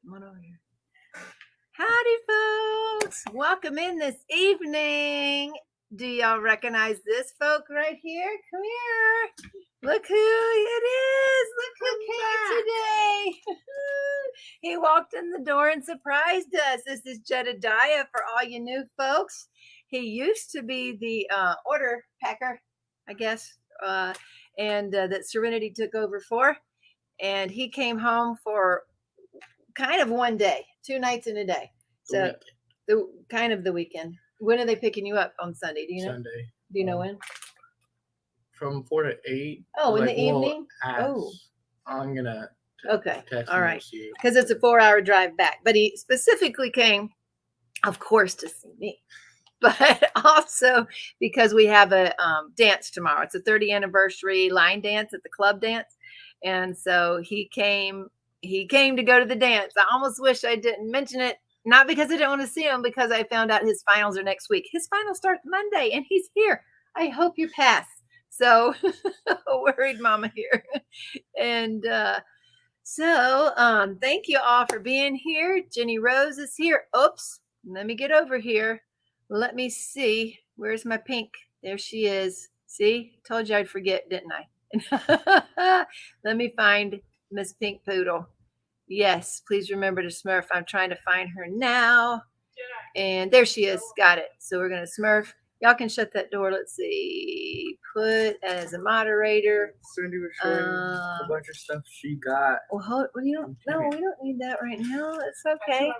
Come on over here. Howdy, folks. Welcome in this evening. Do y'all recognize this folk right here? Come here. Look who it is. Look who came today. He walked in the door and surprised us. This is Jedediah for all you new folks. He used to be the order packer, I guess, and that Serenity took over for. And he came home for kind of one day, 2 nights in a day. So the weekend. When are they picking you up on Sunday? Do you know? Sunday. Do you know when? From 4 to 8. Oh, in the evening? I'm gonna text all right. Because it's a 4-hour drive back. But he specifically came, of course, to see me. But also because we have a dance tomorrow. It's a 30th anniversary line dance at the club dance. And so he came to go to the dance. I almost wish I didn't mention it, not because I didn't want to see him, because I found out his finals are next week. His finals start Monday, and he's here. I hope you pass. So, worried mama here. And so thank you all for being here. Jenny Rose is here. Oops, let me get over here. Let me see. Where's my pink? There she is. See, told you I'd forget, didn't I? Let me find Miss Pink Poodle. Yes, please remember to Smurf. I'm trying to find her now. And there she is. Got it. So we're going to Smurf. Y'all can shut that door. Let's see. Put as a moderator. Cindy was showing a bunch of stuff she got. Well, we don't need that right now. It's okay.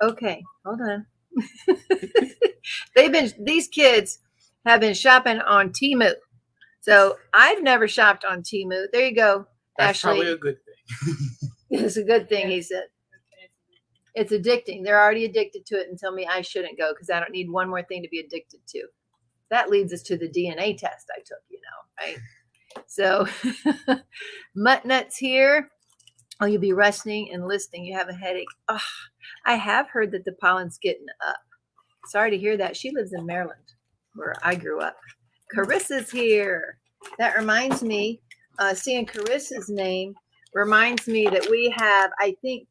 Okay, hold on. These kids have been shopping on Teemu. So I've never shopped on Teemu. There you go. That's Ashley. Probably a good thing. It's a good thing, he said. It's addicting. They're already addicted to it and tell me I shouldn't go because I don't need one more thing to be addicted to. That leads us to the DNA test I took, right? So Mutt Nuts here. Oh, you'll be resting and listening. You have a headache. Oh, I have heard that the pollen's getting up. Sorry to hear that. She lives in Maryland, where I grew up. Carissa's here. That reminds me, seeing Carissa's name reminds me that we have, I think,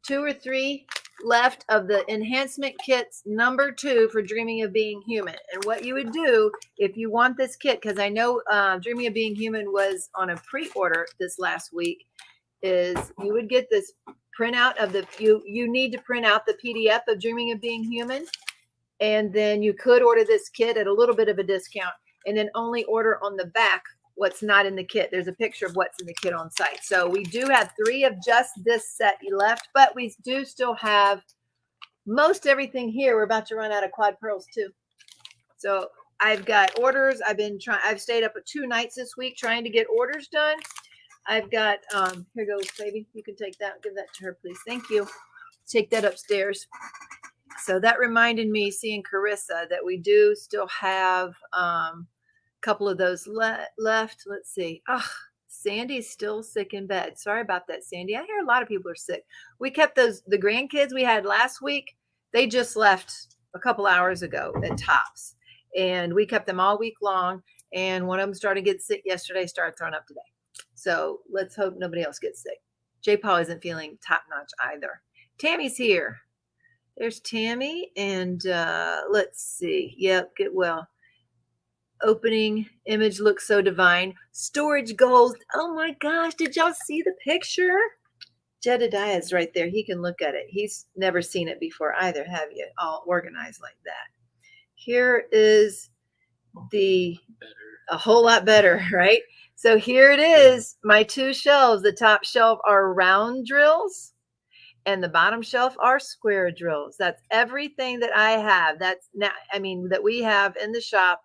2 or 3 left of the enhancement kits number 2 for Dreaming of Being Human. And what you would do if you want this kit, because I know Dreaming of Being Human was on a pre-order this last week, is you would get this printout of you need to print out the PDF of Dreaming of Being Human. And then you could order this kit at a little bit of a discount and then only order on the back what's not in the kit. There's a picture of what's in the kit on site. So we do have 3 of just this set left, but we do still have most everything here. We're about to run out of quad pearls too. So I've got orders. I've stayed up 2 nights this week trying to get orders done. I've got, here goes, baby. You can take that. Give that to her, please. Thank you. Take that upstairs. So that reminded me, seeing Carissa, that we do still have couple of those left. Let's see. Sandy's still sick in bed. Sorry about that, Sandy. I hear a lot of people are sick. We kept the grandkids we had last week. They just left a couple hours ago at tops, and we kept them all week long. And one of them started to get sick yesterday, started throwing up today. So let's hope nobody else gets sick. J. Paul isn't feeling top notch either. Tammy's here. There's Tammy, and let's see. Yep, get well. Opening image looks so divine. Storage goals. Oh my gosh, did y'all see the picture? Jedediah is right there. He can look at it. He's never seen it before either, have you? All organized like that. Here is a whole lot better, right? So here it is. My 2 shelves. The top shelf are round drills and the bottom shelf are square drills. That's everything that I have. That's now, that we have in the shop.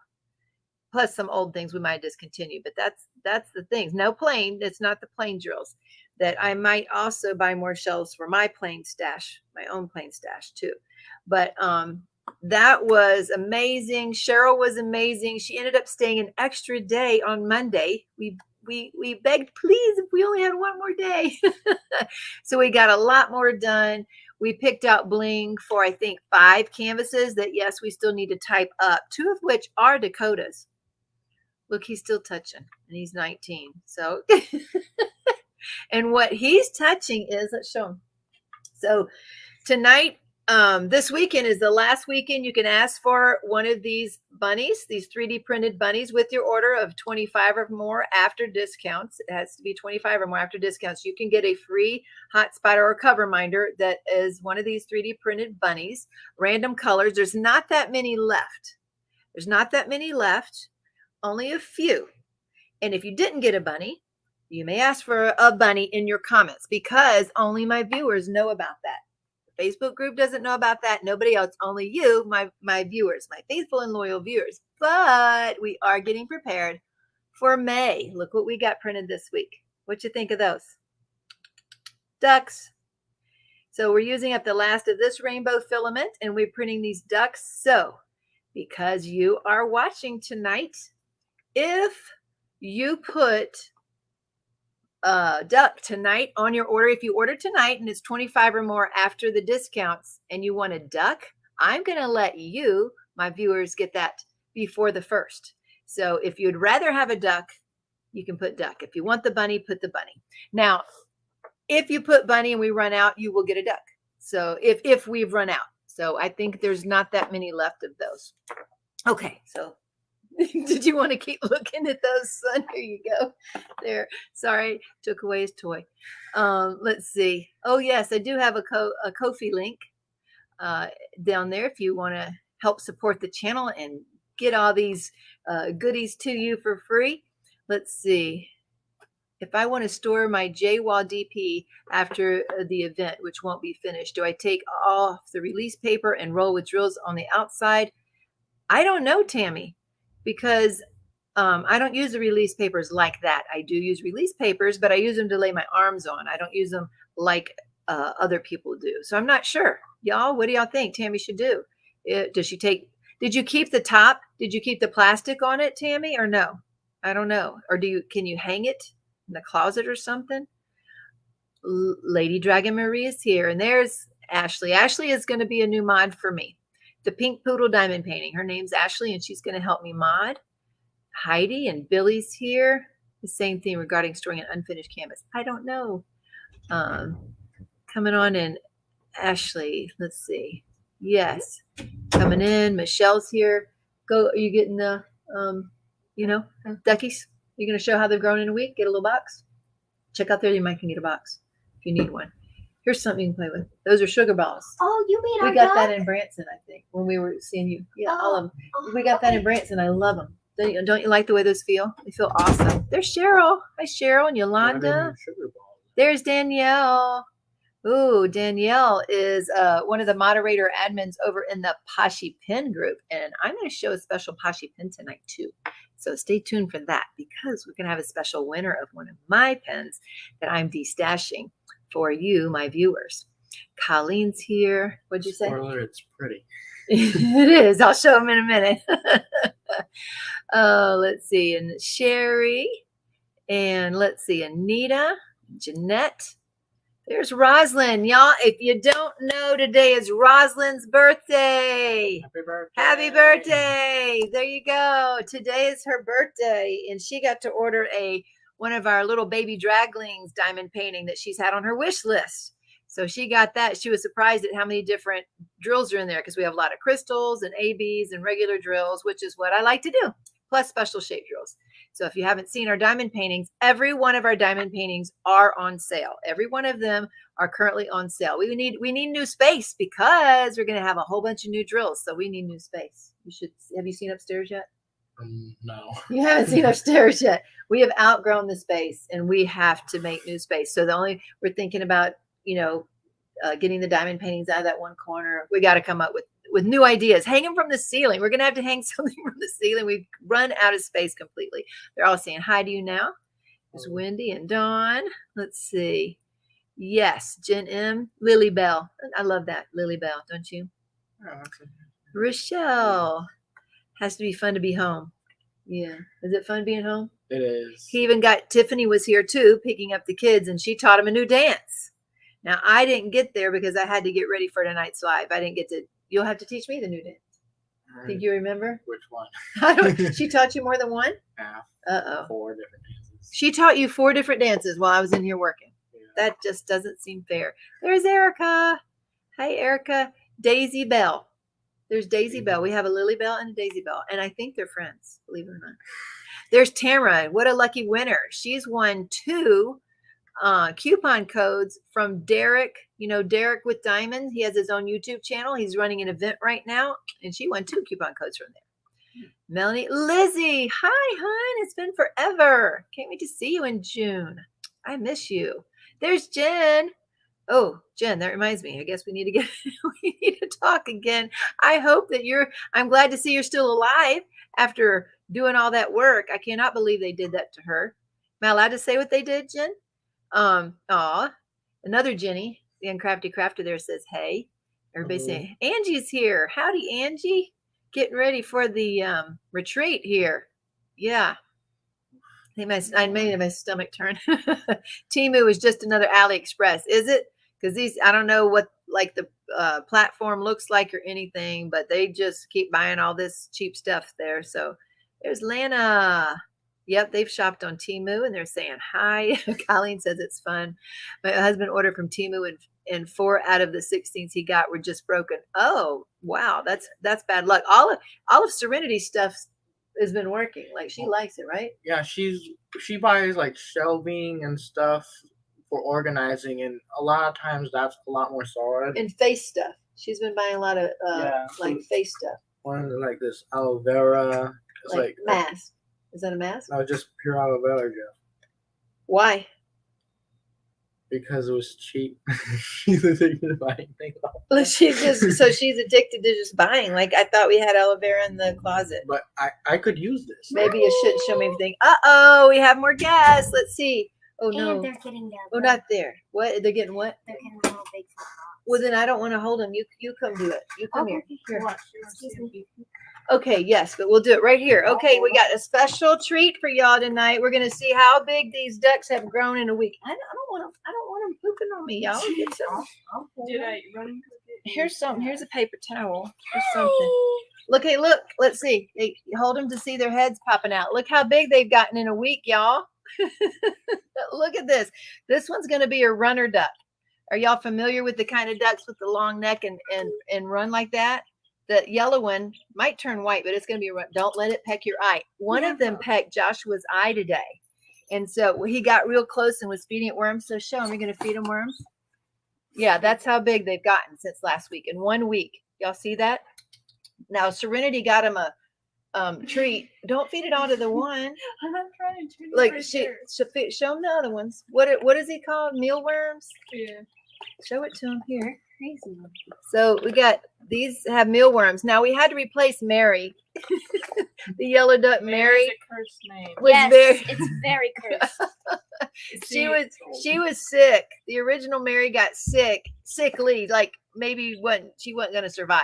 Plus some old things we might discontinue, but that's the things. No plain. It's not the plain drills. That I might also buy more shelves for my plain stash, my own plain stash too. But that was amazing. Cheryl was amazing. She ended up staying an extra day on Monday. We begged, please, if we only had one more day. So we got a lot more done. We picked out bling for, I think, 5 canvases that, yes, we still need to type up, 2 of which are Dakotas. Look, he's still touching, and he's 19. So And what he's touching is, let's show him. So tonight, this weekend is the last weekend you can ask for one of these bunnies, these 3D printed bunnies with your order of 25 or more after discounts. It has to be 25 or more after discounts. You can get a free hot spotter or cover minder that is one of these 3D printed bunnies, random colors. There's not that many left. There's not that many left, only a few. And if you didn't get a bunny, you may ask for a bunny in your comments because only my viewers know about that. Facebook group doesn't know about that. Nobody else, only you, my viewers, my faithful and loyal viewers. But we are getting prepared for May. Look what we got printed this week. What you think of those? Ducks. So we're using up the last of this rainbow filament and we're printing these ducks. So because you are watching tonight, if you put duck tonight on your order, if you order tonight and it's 25 or more after the discounts and you want a duck, I'm going to let you, my viewers, get that before the 1st. So if you'd rather have a duck, you can put duck. If you want the bunny, put the bunny. Now, if you put bunny and we run out, you will get a duck. So if we've run out. So I think there's not that many left of those. Okay, so did you want to keep looking at those, son? Here you go. There. Sorry, took away his toy. Let's see. Oh, yes, I do have a Ko-fi link down there if you want to help support the channel and get all these goodies to you for free. Let's see. If I want to store my JWall DP after the event, which won't be finished, do I take off the release paper and roll with drills on the outside? I don't know, Tammy. Because I don't use the release papers like that. I do use release papers, but I use them to lay my arms on. I don't use them like other people do. So I'm not sure. Y'all, what do y'all think Tammy should do? Does she take, did you keep the top? Did you keep the plastic on it, Tammy, or no? I don't know. Or can you hang it in the closet or something? Lady Dragon Marie is here. And there's Ashley. Ashley is going to be a new mod for me. The pink poodle diamond painting. Her name's Ashley, and she's going to help me mod. Heidi and Billy's here. The same thing regarding storing an unfinished canvas. I don't know. Coming on in, Ashley. Let's see. Yes, coming in. Michelle's here. Go. Are you getting the, duckies? You're going to show how they've grown in a week. Get a little box. Check out there. You might can get a box if you need one. Here's something you can play with. Those are sugar balls. Oh, you made our We got duck? that in Branson, I think, when we were seeing you. Yeah, all of them. We got that in Branson. I love them. Don't you like the way those feel? They feel awesome. There's Cheryl. Hi, Cheryl and Yolanda. There's Danielle. Ooh, Danielle is one of the moderator admins over in the Pashi Pen group. And I'm going to show a special Pashi Pen tonight, too. So stay tuned for that because we're going to have a special winner of one of my pens that I'm destashing for you, my viewers. Colleen's here. What'd you say? Spoiler, it's pretty. It is. I'll show them in a minute. Let's see. And Sherry. And let's see. Anita. Jeanette. There's Roslyn. Y'all, if you don't know, today is Roslyn's birthday. Happy birthday. Happy birthday. There you go. Today is her birthday. And she got to order one of our little baby draglings diamond painting that she's had on her wish list. So she got that. She was surprised at how many different drills are in there because we have a lot of crystals and ABs and regular drills, which is what I like to do, plus special shape drills. So if you haven't seen our diamond paintings, every one of our diamond paintings are on sale. Every one of them are currently on sale. We need new space because we're going to have a whole bunch of new drills. So we need new space. Have you seen upstairs yet? No. You haven't seen upstairs yet. We have outgrown the space and we have to make new space. So we're thinking about, getting the diamond paintings out of that one corner. We got to come up with new ideas. Hang them from the ceiling. We're going to have to hang something from the ceiling. We've run out of space completely. They're all saying hi to you now. There's Wendy and Dawn. Let's see. Yes, Jen M. Lily Bell. I love that. Lily Bell, don't you? Oh, that's okay. Rochelle. Has to be fun to be home. Yeah. Is it fun being home? It is. Tiffany was here too, picking up the kids, and she taught them a new dance. Now, I didn't get there because I had to get ready for tonight's live. I didn't get to. You'll have to teach me the new dance. Think you remember? Which one? She taught you more than one? Half. 4 different dances. She taught you 4 different dances while I was in here working. Yeah. That just doesn't seem fair. There's Erica. Hi, Erica. Daisy Bell. There's Daisy Bell. We have a Lily Bell and a Daisy Bell, and I think they're friends, believe it or not. There's Tamara. What a lucky winner. She's won 2 coupon codes from Derek. You know, Derek with Diamonds. He has his own YouTube channel. He's running an event right now, and she won 2 coupon codes from there. Melanie, Lizzie, hi, hon. It's been forever. Can't wait to see you in June. I miss you. There's Jen. Oh, Jen, that reminds me. I guess we need to we need to talk again. I hope that I'm glad to see you're still alive after doing all that work. I cannot believe they did that to her. Am I allowed to say what they did, Jen? Another Jenny, the Uncrafty Crafter there says, hey. Everybody saying, Angie's here. Howdy, Angie. Getting ready for the retreat here. Yeah. I made my stomach turn. Teemu is just another AliExpress, is it? Because I don't know what like the platform looks like or anything, but they just keep buying all this cheap stuff there. So there's Lana. Yep, they've shopped on Teemu and they're saying hi. Colleen says it's fun. My husband ordered from Teemu and 4 out of the 16s he got were just broken. Oh, wow, that's bad luck. All of Serenity's stuff has been working. Like she likes it, right? Yeah, she buys like shelving and stuff for organizing, and a lot of times that's a lot more solid. And face stuff. She's been buying a lot of like face stuff. One like this aloe vera. It's like mask. Is that a mask? No, just pure aloe vera gel. Why? Because it was cheap. She's addicted to buying things. She's addicted to just buying. Like I thought we had aloe vera in the closet. But I could use this. Maybe you shouldn't show me everything. Uh-oh, we have more guests. Let's see. Oh no. And they're getting there. Oh, not there. What? They're getting what? They're getting a little big for Well, then I don't want to hold them. You come do it. You come here. Here. Excuse me. Okay, yes, but we'll do it right here. Okay, we got a special treat for y'all tonight. We're gonna see how big these ducks have grown in a week. I don't want them pooping on me, y'all. Get some. Did I run? Here's something. Here's a paper towel. Here's something. Look, hey, look. Let's see. Hold them to see their heads popping out. Look how big they've gotten in a week, y'all. Look at this. This one's gonna be a runner duck. Are y'all familiar with the kind of ducks with the long neck and run like that? The yellow one might turn white, but it's going to be a run. Don't let it peck your eye. One of them pecked Joshua's eye today. And so he got real close and was feeding it worms. So show him, you're going to feed him worms. Yeah, that's how big they've gotten since last week. In 1 week. Y'all see that? Now, Serenity got him a treat. Don't feed it all to the one. I'm not trying to turn it Like, right show him the other ones. What is he called? Mealworms? there. Show it to him here. Crazy. So we got these have mealworms. Now we had to replace Mary. The yellow duck Mary It's a cursed name. was Yes, it's very cursed. she was sick. The original Mary got sickly, like maybe she wasn't going to survive.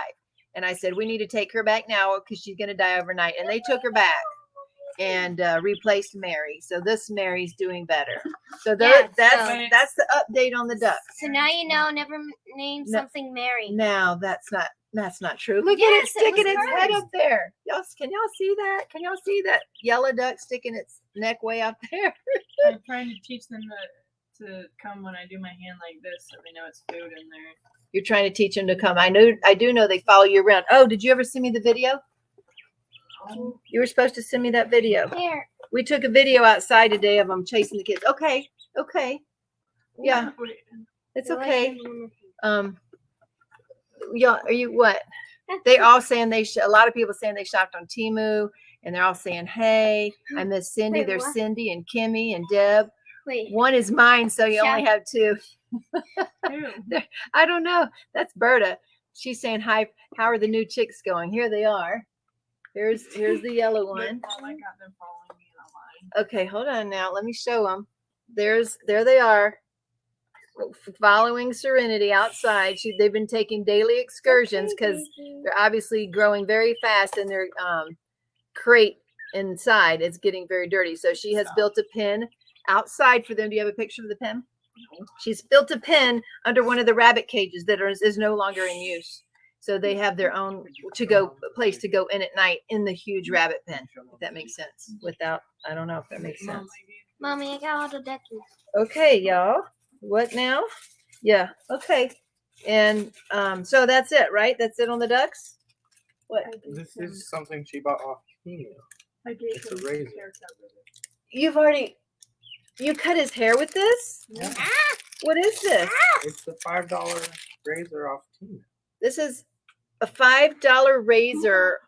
And I said, we need to take her back now because she's going to die overnight. And they took her back and replaced Mary. So this Mary's doing better. So that's the update on the ducks. So now you know, never name something Mary. Now that's not true. Look at it Yes, it sticking was its head cursed. up there. Can y'all see that? Can y'all see that yellow duck sticking its neck way up there? I'm trying to teach them to come when I do my hand like this, so they know it's food in there. You're trying to teach them to come. I do know they follow you around. Oh, did you ever send me the video? You were supposed to send me that video. Here. We took a video outside today of them chasing the kids. Okay. Yeah, Wait, it's okay. Yeah, are you what? They all saying a lot of people saying they shopped on Teemu, and they're all saying, "Hey, I miss Cindy." Wait, There's what? Cindy and Kimmy and Deb. Wait. One is mine, so you only have 2. Ew. I don't know. That's Berta. She's saying, "Hi, how are the new chicks going?" Here they are. Here's the yellow Look, one. Mom, I got them following me in a line. Okay, hold on now. Let me show them. There they are, following Serenity outside. They've been taking daily excursions because they're obviously growing very fast, and their crate inside is getting very dirty. So she has built a pen outside for them. Do you have a picture of the pen? No. She's built a pen under one of the rabbit cages that is no longer in use. So they have their own place to go in at night in the huge rabbit pen, if that makes sense. I don't know if that makes Mom, sense. I gave Mommy, I got all the duckies. Okay, y'all. What now? Yeah. Okay. And so that's it, right? That's it on the ducks. What? This is something she bought off Teemu. I gave It's a him razor. haircut with it. You cut his hair with this? Yeah. What is this? It's the $5 razor off Teemu. This is a $5 razor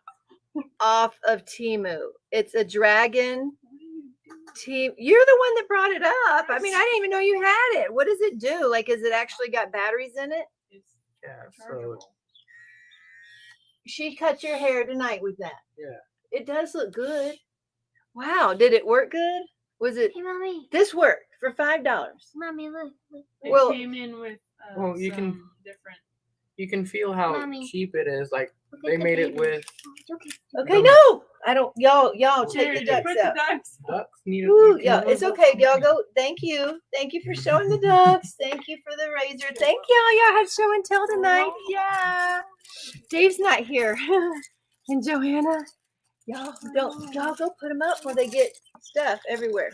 off of Teemu. It's a dragon. You're the one that brought it up. I mean, I didn't even know you had it. What does it do? Like, is it actually got batteries in it? It's Yeah, so chargeable. She cut your hair tonight with that. yeah. It does look good. Wow. Did it work good? Was it? Hey, Mommy. This worked for $5. Mommy, look. It Well- came in with Well, you can- some different. You can feel how Mommy. cheap it is. Like Look they at the made it baby. with Oh, okay. Okay, no. I don't. Y'all take Jerry, the to ducks put out. the ducks. ducks. Ooh, yeah, it's okay. Y'all go. Thank you. Thank you for showing the ducks. Thank you for the razor. Thank y'all. Y'all had show and tell tonight. Yeah. Dave's not here. And Joanna, y'all go put them up before they get stuff everywhere.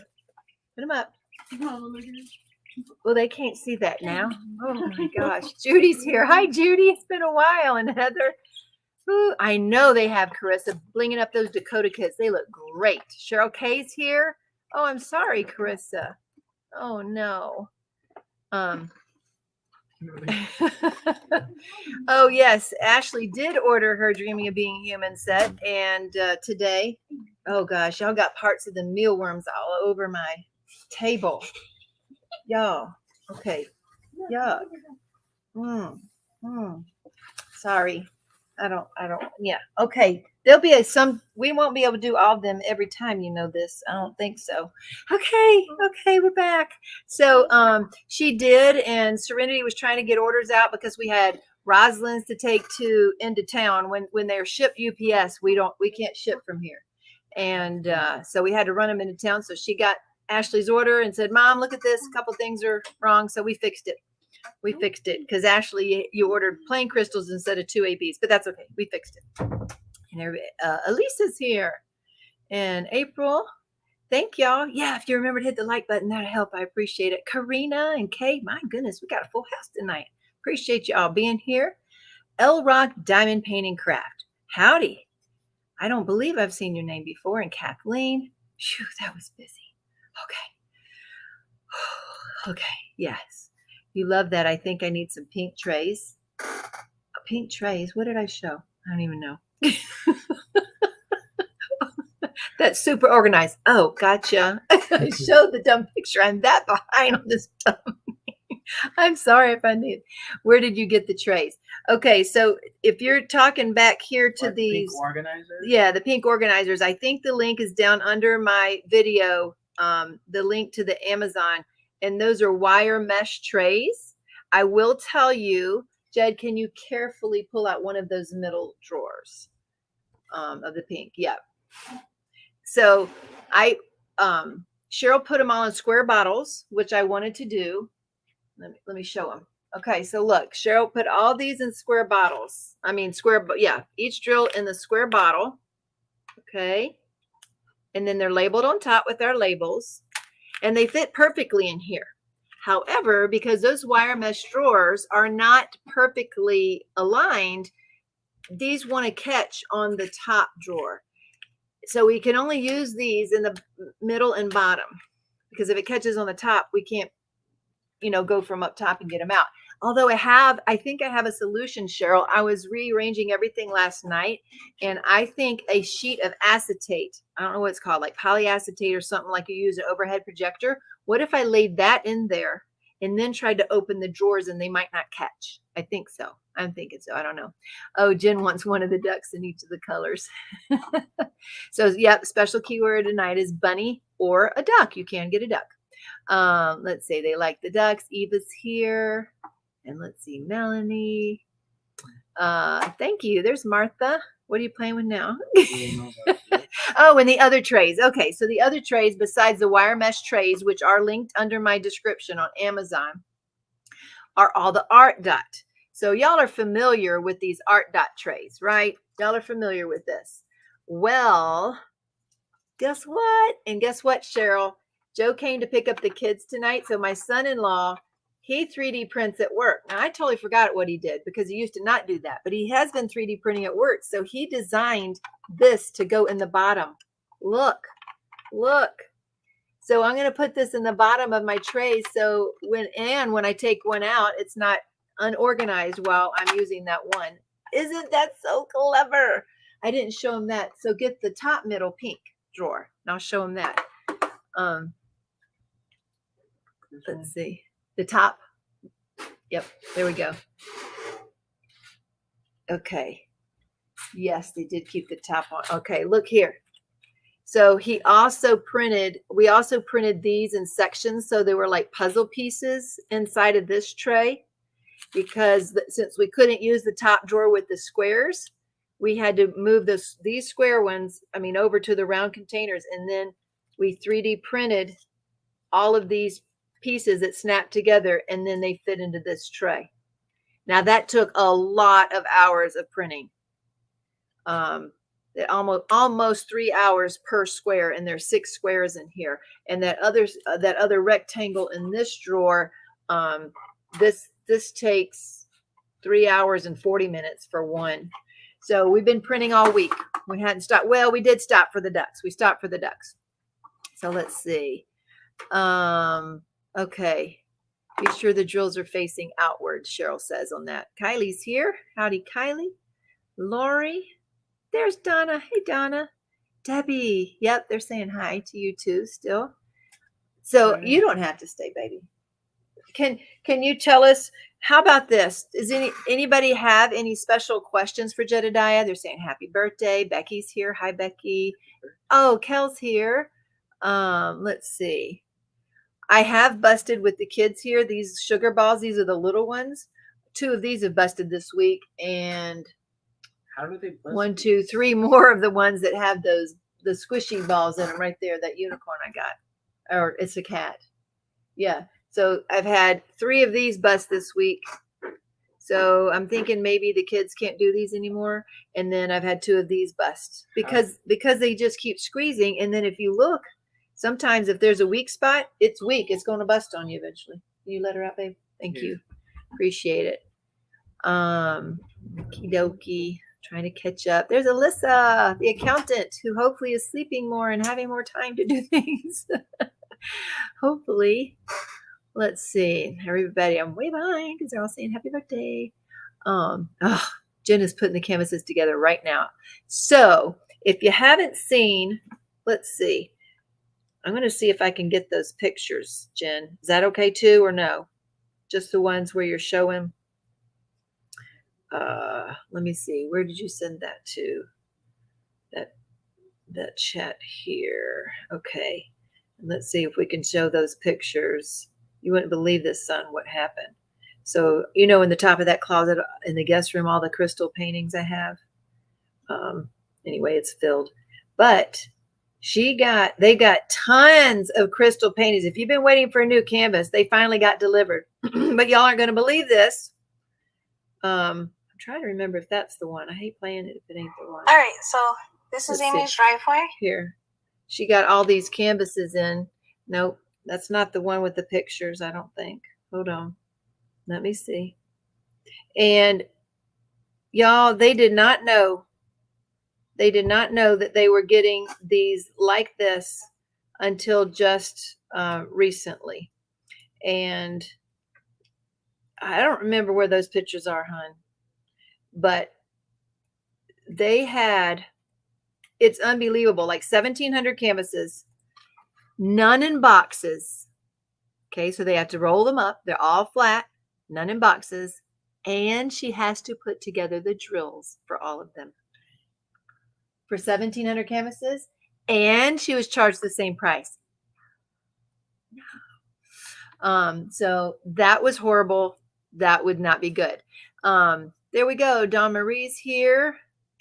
Put them up. Oh, look at it. Well, they can't see that now. Oh my gosh. Judy's here. Hi, Judy. It's been a while. And Heather. Ooh, I know they have Carissa blinging up those Dakota kits. They look great. Cheryl K's here. Oh, I'm sorry, Carissa. Oh no. Oh yes, Ashley did order her Dreaming of Being Human set, and today, oh gosh, y'all got parts of the mealworms all over my table. Y'all, okay, yuck. Sorry. I don't, yeah. Okay. There'll be we won't be able to do all of them every time, you know this. I don't think so. Okay, we're back. So, she did, and Serenity was trying to get orders out because we had Rosalind's to take into town. When they're shipped UPS, we can't ship from here. And, so we had to run them into town. So she got Ashley's order and said, Mom, look at this. A couple things are wrong. So we fixed it. We fixed it because Ashley, you ordered plain crystals instead of 2 ABs, but that's okay. We fixed it. And Elisa's here. And April, thank y'all. Yeah, if you remember to hit the like button, that'll help. I appreciate it. Karina and Kay, my goodness, we got a full house tonight. Appreciate y'all being here. L Rock Diamond Painting Craft. Howdy. I don't believe I've seen your name before. And Kathleen. Phew, that was busy. Okay. Okay. Yes. You love that. I think I need some pink trays. Pink trays. What did I show? I don't even know. That's super organized. Oh, gotcha. I showed the dumb picture. I'm that behind on this dumb. I'm sorry if I need. Where did you get the trays? Okay, so if you're talking back here to Like these, pink organizers. yeah, the pink organizers. I think the link is down under my video. The link to the Amazon. And those are wire mesh trays. I will tell you, Jed, can you carefully pull out one of those middle drawers of the pink? Yep. So Cheryl put them all in square bottles, which I wanted to do. Let me show them. Okay, so look, Cheryl put all these in square bottles. I mean, each drill in the square bottle. Okay. And then they're labeled on top with our labels. And they fit perfectly in here. However, because those wire mesh drawers are not perfectly aligned, these want to catch on the top drawer. So we can only use these in the middle and bottom, because if it catches on the top, we can't, go from up top and get them out. Although I think I have a solution, Cheryl. I was rearranging everything last night, and I think a sheet of acetate, I don't know what it's called, like polyacetate or something, like you use an overhead projector. What if I laid that in there and then tried to open the drawers and they might not catch? I think so. I'm thinking so. I don't know. Oh, Jen wants one of the ducks in each of the colors. So, yeah, special keyword tonight is bunny or a duck. You can get a duck. Let's see. They like the ducks. Eva's here. And let's see, Melanie. Thank you. There's Martha. What are you playing with now? Oh, and the other trays. Okay, so the other trays, besides the wire mesh trays, which are linked under my description on Amazon, are all the ARTDOT. So y'all are familiar with these ARTDOT trays, right? Y'all are familiar with this. Well, guess what? And guess what, Cheryl? Joe came to pick up the kids tonight. So my son-in-law, he 3D prints at work. Now I totally forgot what he did because he used to not do that, but he has been 3D printing at work. So he designed this to go in the bottom. Look. So I'm going to put this in the bottom of my tray. So when I take one out, it's not unorganized while I'm using that one. Isn't that so clever? I didn't show him that. So get the top middle pink drawer. And I'll show him that. Let's see. The top. Yep. There we go. Okay. Yes, they did keep the top on. Okay. Look here. So we also printed these in sections. So they were like puzzle pieces inside of this tray because since we couldn't use the top drawer with the squares, we had to move these square ones, over to the round containers. And then we 3D printed all of these pieces that snapped together and then they fit into this tray. Now that took a lot of hours of printing. Almost 3 hours per square, and there's 6 squares in here. And that other rectangle in this drawer, this takes 3 hours and 40 minutes for one. So we've been printing all week. We hadn't stopped. Well, we did stop for the ducks. We stopped for the ducks. So let's see. Okay. Be sure the drills are facing outward, Cheryl says on that. Kylie's here. Howdy, Kylie. Lori. There's Donna. Hey, Donna. Debbie. Yep, they're saying hi to you too still. So you don't have to stay, baby. Can you tell us, how about this? Does anybody have any special questions for Jedediah? They're saying happy birthday. Becky's here. Hi, Becky. Oh, Kel's here. Let's see. I have busted with the kids here. These sugar balls, these are the little ones. 2 of these have busted this week. And how do they bust? 1, 2, 3 more of the ones that have the squishy balls in them right there. That unicorn I got, or it's a cat. Yeah. So I've had 3 of these bust this week. So I'm thinking maybe the kids can't do these anymore. And then I've had 2 of these bust because they just keep squeezing. And then if you look, sometimes if there's a weak spot, it's weak. It's going to bust on you eventually. Can you let her out, babe? Thank you. Appreciate it. Okie dokie. Trying to catch up. There's Alyssa, the accountant, who hopefully is sleeping more and having more time to do things. Hopefully. Let's see. Everybody, I'm way behind because they're all saying happy birthday. Jen is putting the canvases together right now. So if you haven't seen, let's see. I'm going to see if I can get those pictures, Jen. Is that okay too or no? Just the ones where you're showing. Let me see. Where did you send that to? That chat here. Okay. Let's see if we can show those pictures. You wouldn't believe this, son, what happened. So, in the top of that closet in the guest room, all the crystal paintings I have. Anyway, it's filled. But they got tons of crystal paintings. If you've been waiting for a new canvas, they finally got delivered. But y'all aren't going to believe this. I'm trying to remember if that's the one. I hate playing it if it ain't the one. All right, so this is Amy's driveway. Here. She got all these canvases in. Nope, that's not the one with the pictures, I don't think. Hold on. Let me see. And y'all, they did not know. They did not know that they were getting these like this until just recently. And I don't remember where those pictures are, hon. But they had, it's unbelievable, like 1,700 canvases, none in boxes. Okay, so they have to roll them up. They're all flat, none in boxes. And she has to put together the drills for all of them. For 1,700 canvases. And she was charged the same price. So that was horrible. That would not be good. There we go. Dawn Marie's here.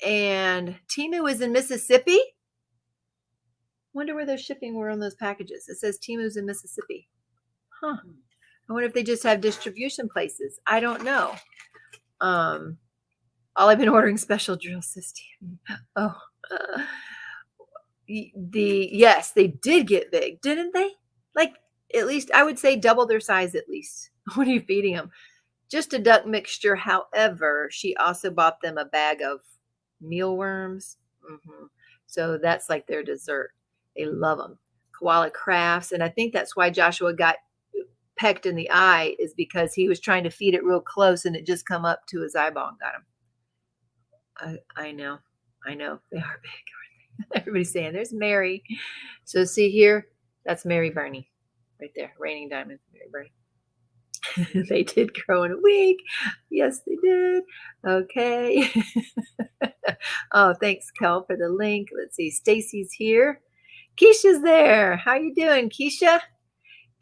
And Teemu is in Mississippi. Wonder where they're shipping were on those packages. It says Teemu's in Mississippi. Huh. I wonder if they just have distribution places. I don't know. All I've been ordering special drill system. Yes, they did get big, didn't they? like at least I would say double their size at least. What are you feeding them? Just a duck mixture. However, she also bought them a bag of mealworms. So that's like their dessert. They love them. Koala crafts. And I think that's why Joshua got pecked in the eye, is because he was trying to feed it real close and it just come up to his eyeball and got him. I know. They are big. Everybody's saying there's Mary. So see here, that's Mary Bernie right there. Raining Diamonds, Mary Bernie. They did grow in a week. Yes, they did. Okay. Oh, thanks, Kel, for the link. Let's see. Stacy's here. Keisha's there. How you doing, Keisha?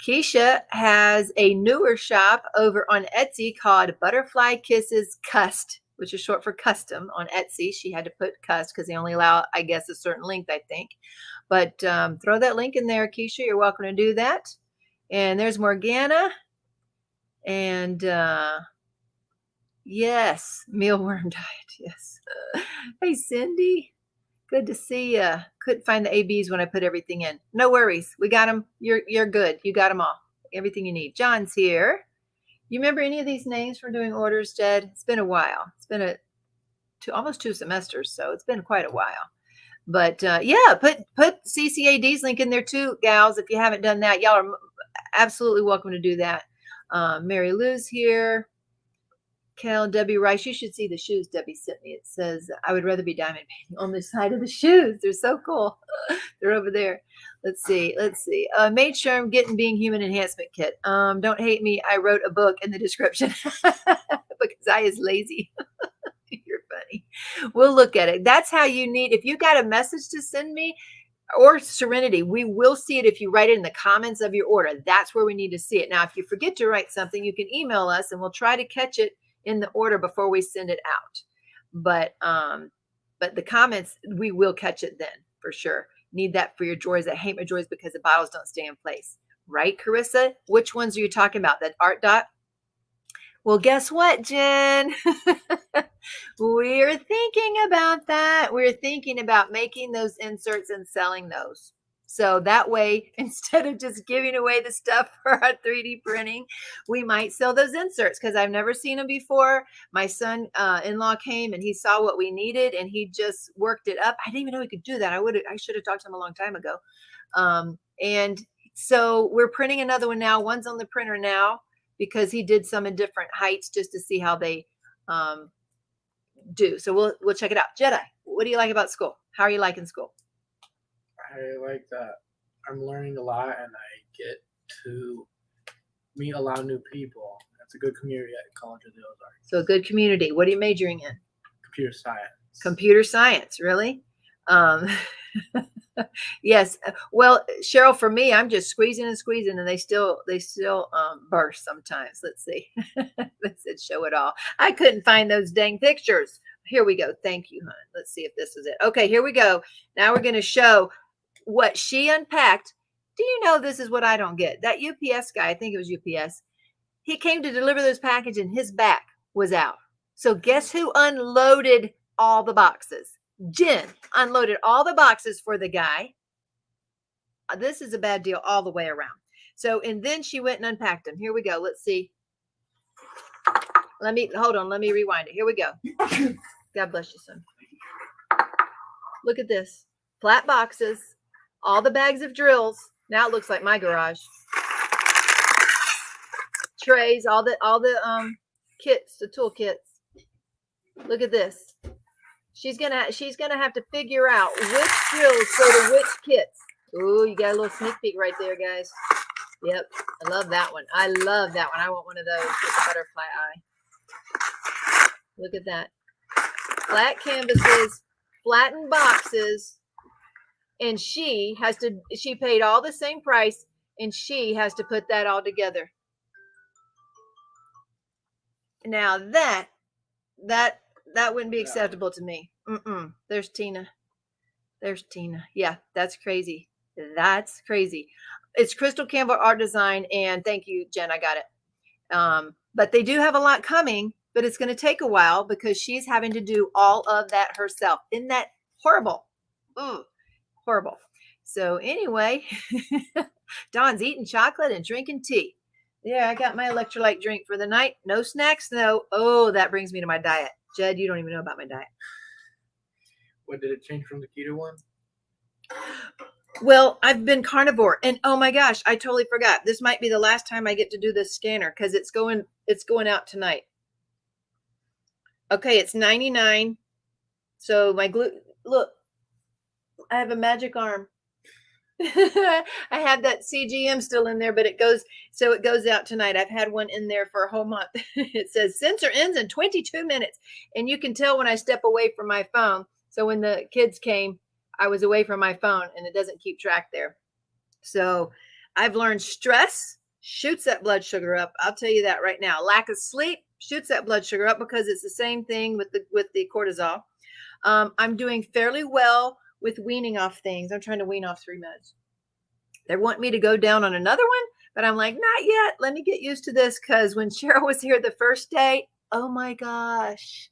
Keisha has a newer shop over on Etsy called Butterfly Kisses Cust, which is short for custom on Etsy. She had to put cust because they only allow, I guess, a certain length, I think. But throw that link in there, Keisha. You're welcome to do that. And there's Morgana. And yes, mealworm diet. Yes. Hey, Cindy. Good to see you. Couldn't find the ABs when I put everything in. No worries. We got them. You're good. You got them all. Everything you need. John's here. You remember any of these names from doing orders, Jed? It's been a while. It's been almost 2 semesters, so it's been quite a while. But yeah, put CCAD's link in there too, gals. If you haven't done that, y'all are absolutely welcome to do that. Mary Lou's here. Cal, Debbie Rice, you should see the shoes Debbie sent me. It says, I would rather be diamond painting on the side of the shoes. They're so cool. They're over there. Let's see. Made sure I'm getting Being Human Enhancement Kit. Don't hate me. I wrote a book in the description because I is lazy. You're funny. We'll look at it. That's how you need, if you got a message to send me, or Serenity, we will see it if you write it in the comments of your order. That's where we need to see it. Now, if you forget to write something, you can email us and we'll try to catch it in the order before we send it out. But the comments, we will catch it then for sure. Need that for your drawers. I hate my drawers because the bottles don't stay in place. Right, Carissa? Which ones are you talking about? That ARTDOT? Well, guess what, Jen? We're thinking about that. We're thinking about making those inserts and selling those. So that way, instead of just giving away the stuff for our 3D printing, we might sell those inserts because I've never seen them before. My son-in-law came and he saw what we needed and he just worked it up. I didn't even know he could do that. I should have talked to him a long time ago. And so we're printing another one now. One's on the printer now because he did some in different heights just to see how they do. So we'll check it out. Jedi, what do you like about school? How are you liking school? I like that I'm learning a lot and I get to meet a lot of new people. It's a good community at College of the Ozarks. So a good community. What are you majoring in? Computer science. Computer Science, really? Yes. Well, Cheryl, for me, I'm just squeezing and they still burst sometimes. Let's see. They said show it all. I couldn't find those dang pictures. Here we go. Thank you, hon. Let's see if this is it. Okay, here we go. Now we're going to show what she unpacked. Do you know this is what I don't get? That UPS guy, I think it was UPS, he came to deliver those packages and his back was out. So guess who unloaded all the boxes? Jen unloaded all the boxes for the guy. This is a bad deal all the way around. So, and then she went and unpacked them. Here we go. Let's see. Hold on. Let me rewind it. Here we go. God bless you, son. Look at this. Flat boxes. All the bags of drills. Now it looks like my garage. Trays, all the kits, the tool kits. Look at this. She's gonna have to figure out which drills go to which kits. Ooh, you got a little sneak peek right there, guys. Yep, I love that one. I want one of those with a butterfly eye. Look at that. Flat canvases, flattened boxes. And she paid all the same price and she has to put that all together. Now that wouldn't be acceptable to me. There's Tina. Yeah, that's crazy. That's crazy. It's Crystal Campbell Art Design. And thank you, Jen. I got it. But they do have a lot coming, but it's going to take a while because she's having to do all of that herself. Isn't that horrible? Horrible. So anyway, Dawn's eating chocolate and drinking tea. Yeah, I got my electrolyte drink for the night. No snacks, though. Oh, that brings me to my diet. Jed, you don't even know about my diet. What did it change from the keto one? Well, I've been carnivore, and oh my gosh, I totally forgot. This might be the last time I get to do this scanner because it's going out tonight. Okay, it's 99. So my look, I have a magic arm. I have that CGM still in there, but it goes out tonight. I've had one in there for a whole month. It says sensor ends in 22 minutes. And you can tell when I step away from my phone. So when the kids came, I was away from my phone and it doesn't keep track there. So I've learned stress shoots that blood sugar up. I'll tell you that right now. Lack of sleep shoots that blood sugar up because it's the same thing with the cortisol. I'm doing fairly well with weaning off things. I'm trying to wean off 3 meds. They want me to go down on another one, but I'm like, not yet. Let me get used to this because when Cheryl was here the first day, oh my gosh,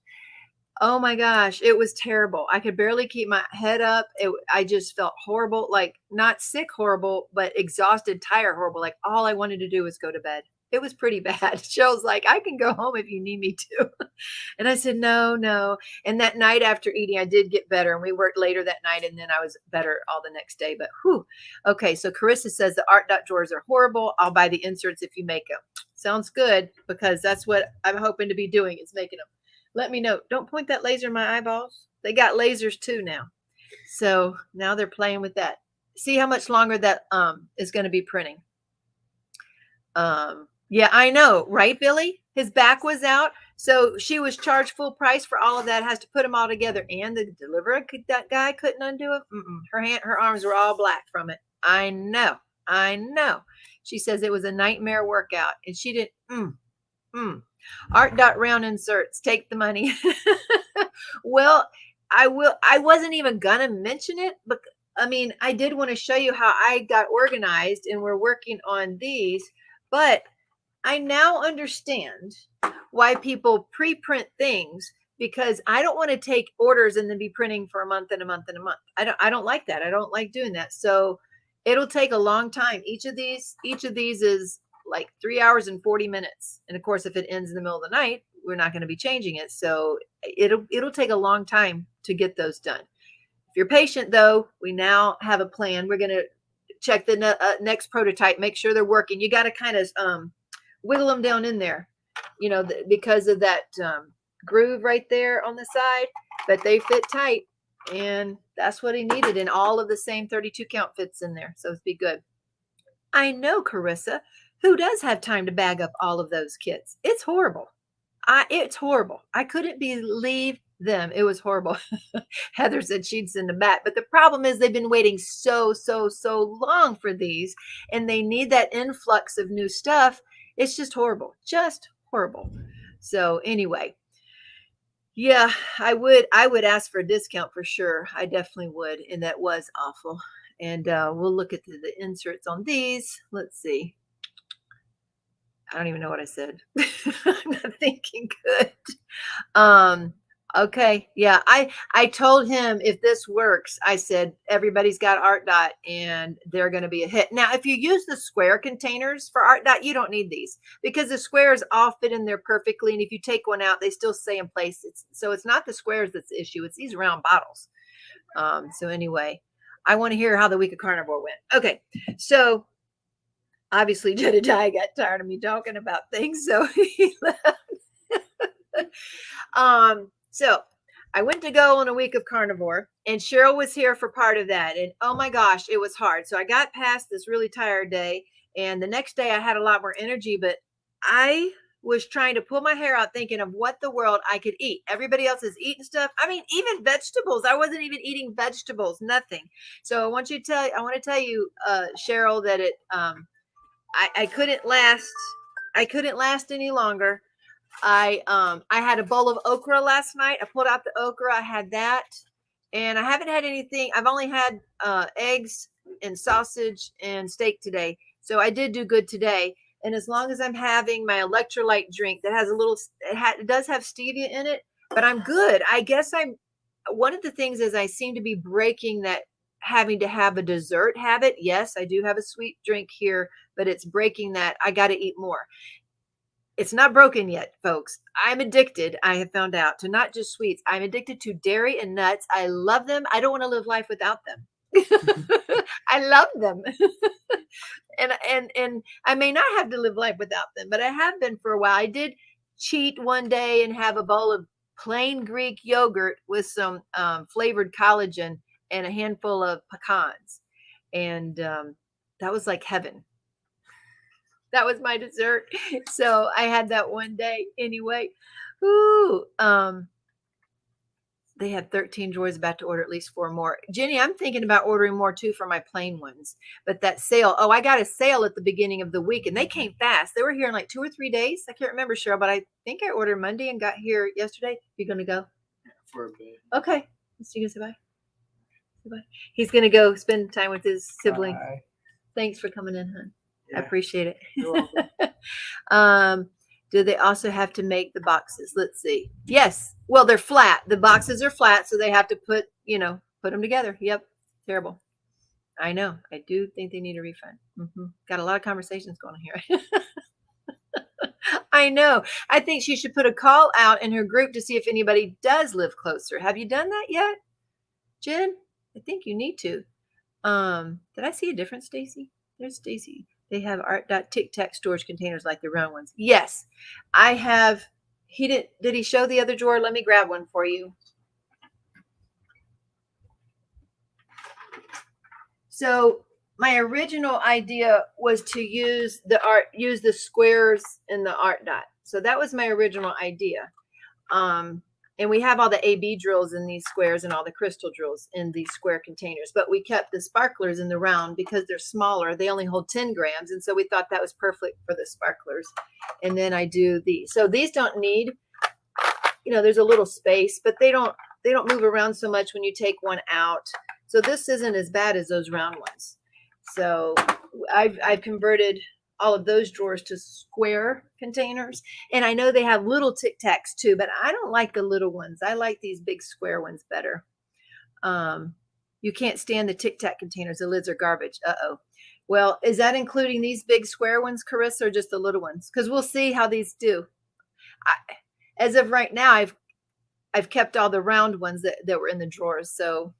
it was terrible. I could barely keep my head up. I just felt horrible, like not sick horrible, but exhausted, tired horrible. Like all I wanted to do was go to bed. It was pretty bad. Cheryl's like, I can go home if you need me to. And I said, no. And that night after eating, I did get better. And we worked later that night. And then I was better all the next day. But whew. Okay, so Carissa says the ARTDOT drawers are horrible. I'll buy the inserts if you make them. Sounds good because that's what I'm hoping to be doing is making them. Let me know. Don't point that laser in my eyeballs. They got lasers too now. So now they're playing with that. See how much longer that is going to be printing. Yeah, I know, right, Billy? His back was out, so she was charged full price for all of that. Has to put them all together, and the deliverer, that guy couldn't undo it. Her arms were all black from it. I know. She says it was a nightmare workout, and she didn't. ARTDOT round inserts. Take the money. Well, I will. I wasn't even gonna mention it, but I mean, I did want to show you how I got organized, and we're working on these, but I now understand why people pre-print things because I don't want to take orders and then be printing for a month and a month and a month. I don't like that. I don't like doing that. So it'll take a long time. Each of these is like 3 hours and 40 minutes. And of course, if it ends in the middle of the night, we're not going to be changing it. So it'll take a long time to get those done. If you're patient though, we now have a plan. We're going to check the next prototype, make sure they're working. You got to kind of, wiggle them down in there, because of that groove right there on the side, but they fit tight and that's what he needed. And all of the same 32 count fits in there. So it'd be good. I know, Carissa, who does have time to bag up all of those kits? It's horrible. It's horrible. I couldn't believe them. It was horrible. Heather said she'd send them back. But the problem is they've been waiting so long for these and they need that influx of new stuff. It's just horrible. So anyway, yeah, I would ask for a discount for sure. I definitely would. And that was awful. And we'll look at the inserts on these. Let's see. I don't even know what I said. I'm not thinking good. Okay. Yeah. I told him if this works, I said, everybody's got ARTDOT and they're going to be a hit. Now, if you use the square containers for ARTDOT, you don't need these because the squares all fit in there perfectly. And if you take one out, they still stay in place. So it's not the squares that's the issue. It's these round bottles. So anyway, I want to hear how the week of Carnivore went. Okay. So obviously Jedediah got tired of me talking about things. So he left. So I went to go on a week of Carnivore and Cheryl was here for part of that. And oh my gosh, it was hard. So I got past this really tired day and the next day I had a lot more energy, but I was trying to pull my hair out thinking of what the world I could eat. Everybody else is eating stuff. I mean, even vegetables. I wasn't even eating vegetables, nothing. So I want to tell you, Cheryl, that I couldn't last. I couldn't last any longer. I had a bowl of okra last night. I pulled out the okra. I had that and I haven't had anything. I've only had eggs and sausage and steak today. So I did do good today. And as long as I'm having my electrolyte drink that has it does have stevia in it, but I'm good. I guess one of the things is I seem to be breaking that having to have a dessert habit. Yes, I do have a sweet drink here, but it's breaking that. I got to eat more. It's not broken yet, folks. I'm addicted, I have found out, to not just sweets. I'm addicted to dairy and nuts. I love them. I don't want to live life without them. I love them. and I may not have to live life without them, but I have been for a while. I did cheat one day and have a bowl of plain Greek yogurt with some flavored collagen and a handful of pecans. And that was like heaven. That was my dessert. So I had that one day anyway. Ooh, they have 13 drawers, about to order at least 4 more. Jenny, I'm thinking about ordering more too for my plain ones. But that sale, I got a sale at the beginning of the week and they came fast. They were here in like 2 or 3 days. I can't remember, Cheryl, but I think I ordered Monday and got here yesterday. You going to go? For a bit. Okay. Let's say bye. Say bye. He's going to go spend time with his sibling. Bye. Thanks for coming in, hon. Yeah. I appreciate it. You're welcome. Do they also have to make the boxes? Let's see. Yes. Well, they're flat. The boxes are flat, so they have to put them together. Yep. Terrible. I know. I do think they need a refund. Got a lot of conversations going on here. I know. I think she should put a call out in her group to see if anybody does live closer. Have you done that yet, Jen? I think you need to. Did I see a different Stacy? There's Stacy. They have ARTDOT Tic Tac storage containers like the round ones. Yes, I have. Did he show the other drawer? Let me grab one for you. So my original idea was to use the squares in the ARTDOT. So that was my original idea. And we have all the AB drills in these squares and all the crystal drills in these square containers. But we kept the sparklers in the round because they're smaller. They only hold 10 grams. And so we thought that was perfect for the sparklers. And then I do these. So these don't need, there's a little space, but they don't move around so much when you take one out. So this isn't as bad as those round ones. So I've converted all of those drawers to square containers. And I know they have little Tic Tacs too, but I don't like the little ones. I like these big square ones better. You can't stand the Tic Tac containers. The lids are garbage. Uh-oh. Well, is that including these big square ones, Carissa, or just the little ones? Because we'll see how these do. As of right now, I've kept all the round ones that were in the drawers. So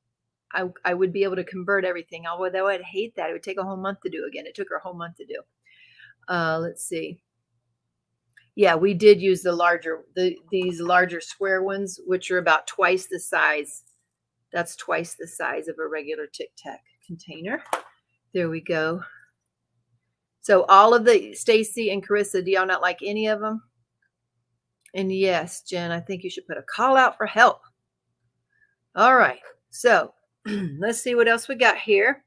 I would be able to convert everything. Although I'd hate that. It would take a whole month to do again. It took her a whole month to do. Let's see. Yeah, we did use these larger square ones, which are about twice the size. That's twice the size of a regular Tic Tac container. There we go. So all of the Stacy and Carissa, do y'all not like any of them? And yes, Jen, I think you should put a call out for help. All right. So let's see what else we got here.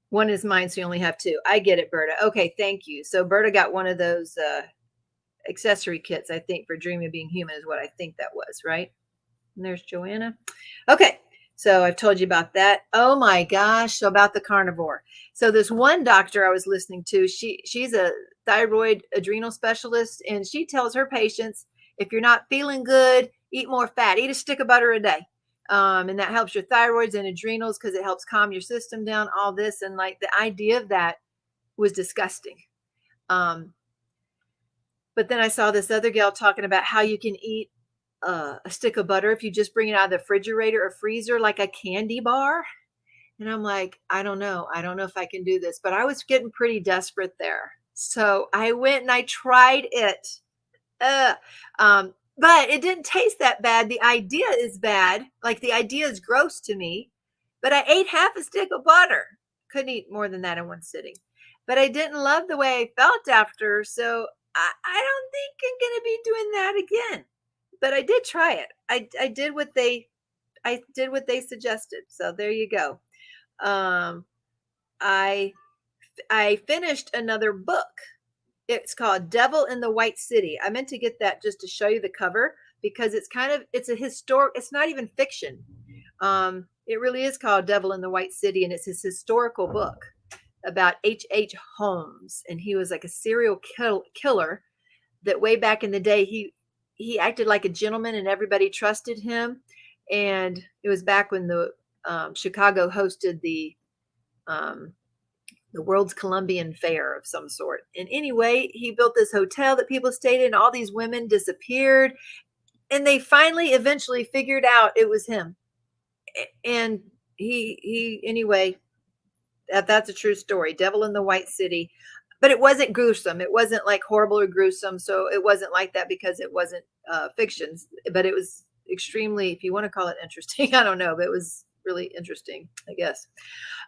One is mine, so you only have 2. I get it, Berta. Okay, thank you. So Berta got one of those accessory kits, I think, for Dreaming of Being Human is what I think that was, right? And there's Joanna. Okay, so I've told you about that. Oh my gosh, so about the carnivore. So this one doctor I was listening to, she's a thyroid adrenal specialist, and she tells her patients, if you're not feeling good, eat more fat. Eat a stick of butter a day. And that helps your thyroids and adrenals because it helps calm your system down, all this. And like the idea of that was disgusting. But then I saw this other gal talking about how you can eat a stick of butter if you just bring it out of the refrigerator or freezer like a candy bar. And I'm like, I don't know if I can do this, but I was getting pretty desperate there. So I went and I tried it. But it didn't taste that bad. The idea is bad. Like the idea is gross to me, but I ate half a stick of butter. Couldn't eat more than that in one sitting, but I didn't love the way I felt after. So I don't think I'm going to be doing that again, but I did try it. I did what they suggested. So there you go. I finished another book. It's called Devil in the White City. I meant to get that just to show you the cover because it's a historic, it's not even fiction. It really is called Devil in the White City, and it's his historical book about H.H. Holmes. And he was like a serial killer that way back in the day, he acted like a gentleman and everybody trusted him. And it was back when the Chicago hosted the World's Columbian Fair of some sort. And anyway, he built this hotel that people stayed in. All these women disappeared. And they finally eventually figured out it was him. And anyway, that's a true story. Devil in the White City. But it wasn't gruesome. It wasn't like horrible or gruesome. So it wasn't like that because it wasn't fiction. But it was extremely, if you want to call it interesting, I don't know, but it was really interesting, I guess.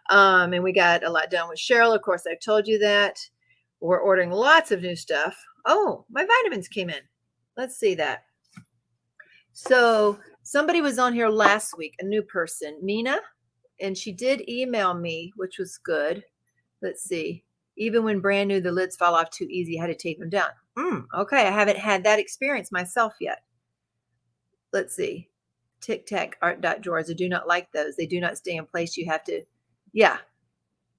And we got a lot done with Cheryl. Of course, I told you that. We're ordering lots of new stuff. Oh, my vitamins came in. Let's see that. So somebody was on here last week, a new person, Mina, and she did email me, which was good. Let's see. Even when brand new, the lids fall off too easy. I had to tape them down. Okay, I haven't had that experience myself yet. Let's see. Tic Tac ARTDOT drawers. I do not like those. They do not stay in place. You have to, yeah.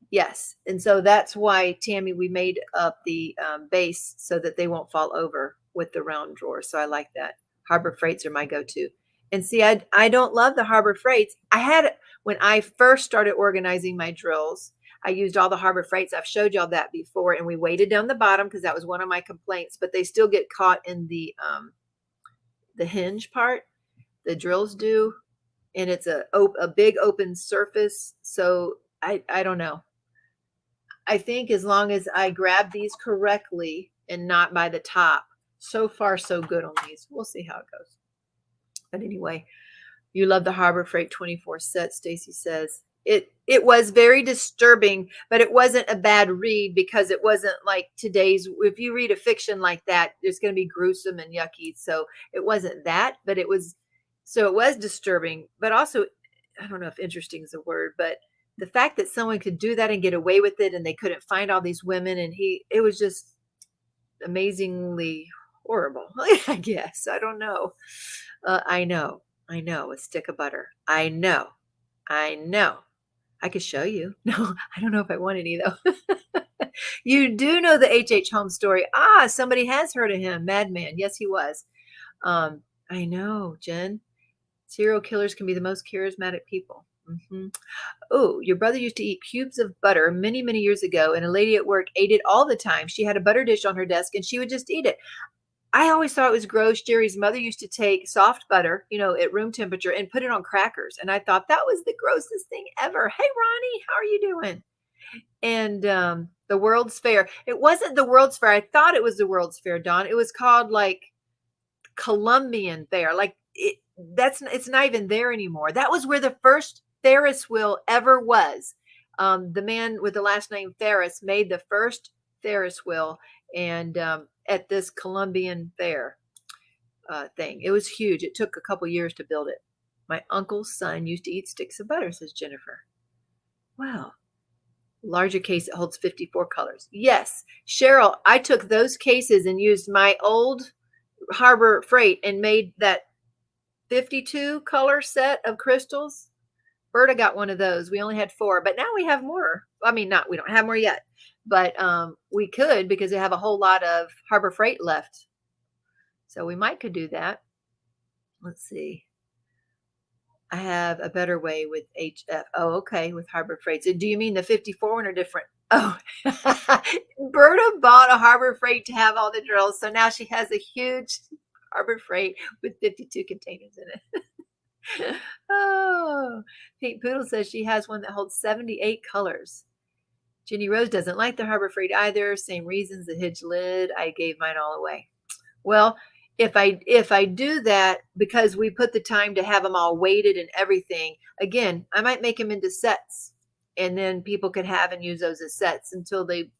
Yes. And so that's why, Tammy, we made up the base so that they won't fall over with the round drawers. So I like that. Harbor Freights are my go-to. And see, I don't love the Harbor Freights. I had, when I first started organizing my drills, I used all the Harbor Freights. I've showed y'all that before, and we weighted down the bottom because that was one of my complaints, but they still get caught in the hinge part. The drills do, and it's a big open surface. So I don't know. I think as long as I grab these correctly and not by the top, so far so good on these. We'll see how it goes. But anyway, you love the Harbor Freight 24 set, Stacy says. It was very disturbing, but it wasn't a bad read because it wasn't like today's. If you read a fiction like that, it's going to be gruesome and yucky. So it wasn't that, but it was. So it was disturbing, but also, I don't know if interesting is a word, but the fact that someone could do that and get away with it, and they couldn't find all these women, and it was just amazingly horrible. I guess I don't know. I know. A stick of butter. I know. I could show you. No, I don't know if I want any though. You do know the H.H. Holmes story. Somebody has heard of him. Madman. Yes, he was. I know, Jen. Serial killers can be the most charismatic people. Oh, your brother used to eat cubes of butter many, many years ago, and a lady at work ate it all the time. She had a butter dish on her desk, and she would just eat it. I always thought it was gross. Jerry's mother used to take soft butter, at room temperature and put it on crackers. And I thought that was the grossest thing ever. Hey, Ronnie, how are you doing? And the World's Fair. It wasn't the World's Fair. I thought it was the World's Fair, Dawn. It was called like Columbian Fair. Like it's not even there anymore. That was where the first Ferris wheel ever was. The man with the last name Ferris made the first Ferris wheel, and at this Columbian Fair thing. It was huge. It took a couple years to build it. My uncle's son used to eat sticks of butter, says Jennifer. Wow. Larger case that holds 54 colors. Yes. Cheryl, I took those cases and used my old Harbor Freight and made that 52 color set of crystals. Berta got one of those. We only had 4, but now we have more. I mean, we don't have more yet, but we could, because we have a whole lot of Harbor Freight left. So we could do that. Let's see. I have a better way with HF. Oh, okay. With Harbor Freight. So do you mean the 54 one or different? Oh, Berta bought a Harbor Freight to have all the drills. So now she has a huge Harbor Freight with 52 containers in it. Oh, Pink Poodle says she has one that holds 78 colors. Jenny Rose doesn't like the Harbor Freight either. Same reasons, the hinge lid. I gave mine all away. Well, if I do that, because we put the time to have them all weighted and everything, again, I might make them into sets, and then people could have and use those as sets until they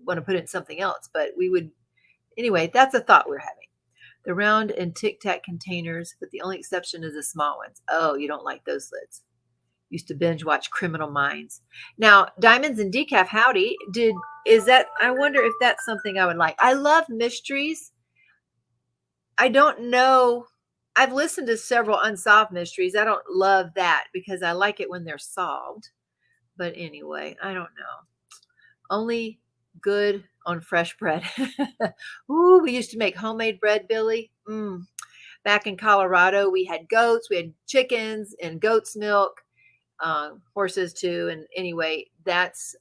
want to put in something else. But we would, anyway, that's a thought we're having. The round and Tic Tac containers, but the only exception is the small ones. Oh, you don't like those lids. Used to binge watch Criminal Minds. Now, Diamonds and Decaf Howdy I wonder if that's something I would like. I love mysteries. I don't know. I've listened to several unsolved mysteries. I don't love that because I like it when they're solved. But anyway, I don't know. Only good on fresh bread. Ooh, we used to make homemade bread, Billy. back in Colorado, we had goats, we had chickens and goat's milk, horses too. And anyway, that's,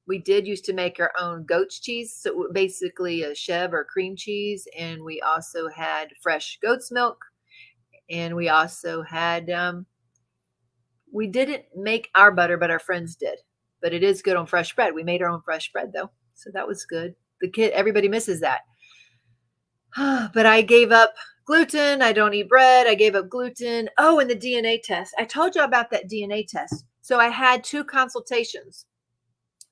we did used to make our own goat's cheese. So basically a chev or cream cheese. And we also had fresh goat's milk. And we also had, we didn't make our butter, but our friends did. But it is good on fresh bread. We made our own fresh bread though. So that was good. Everybody misses that. But I gave up gluten. I don't eat bread. I gave up gluten. Oh, and the DNA test. I told you about that DNA test. So I had 2 consultations.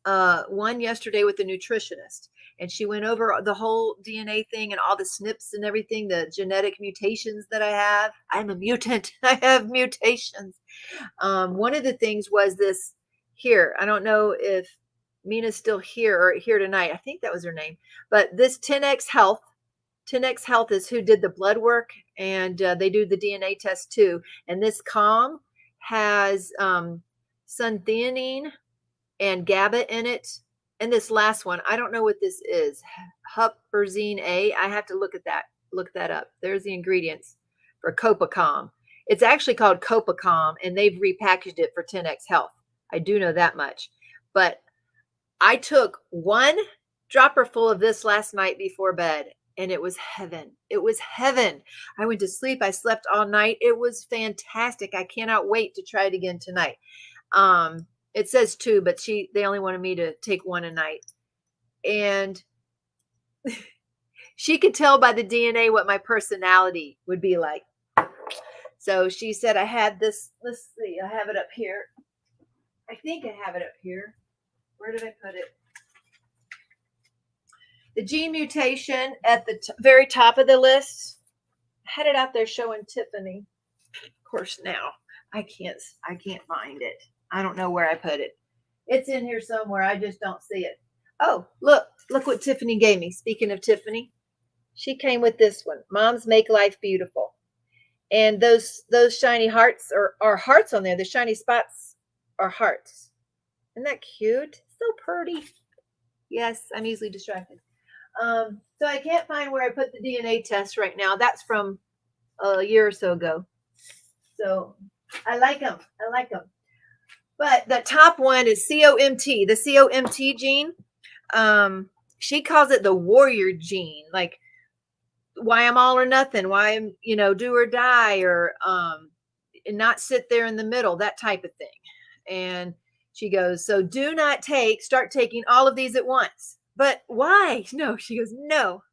One yesterday with the nutritionist, and she went over the whole DNA thing and all the SNPs and everything, the genetic mutations that I have. I'm a mutant. I have mutations. One of the things was this here. I don't know if Mina's still here or here tonight. I think that was her name. But this 10X Health is who did the blood work, and they do the DNA test too. And this Calm has suntheanine and GABA in it. And this last one, I don't know what this is. Huperzine A. I have to look that up. There's the ingredients for Copacom. It's actually called Copacom, and they've repackaged it for 10X Health. I do know that much. But I took 1 dropper full of this last night before bed, and it was heaven. It was heaven. I went to sleep. I slept all night. It was fantastic. I cannot wait to try it again tonight. It says 2, but they only wanted me to take 1 a night. And she could tell by the DNA what my personality would be like. So she said I had this. Let's see. I have it up here. I think I have it up here. Where did I put it? The gene mutation at the very top of the list. I had it out there showing Tiffany. Of course, now I can't find it. I don't know where I put it. It's in here somewhere. I just don't see it. Oh, look what Tiffany gave me. Speaking of Tiffany, she came with this one. Moms Make Life Beautiful. And those shiny hearts are hearts on there. The shiny spots are hearts. Isn't that cute? So pretty. Yes, I'm easily distracted. So I can't find where I put the DNA test right now. That's from a year or so ago. So I like them. But the top one is COMT, the COMT gene. She calls it the warrior gene, like why I'm all or nothing, why I'm, do or die, or and not sit there in the middle, that type of thing. And she goes, so do not start taking all of these at once. But why? No, she goes, no.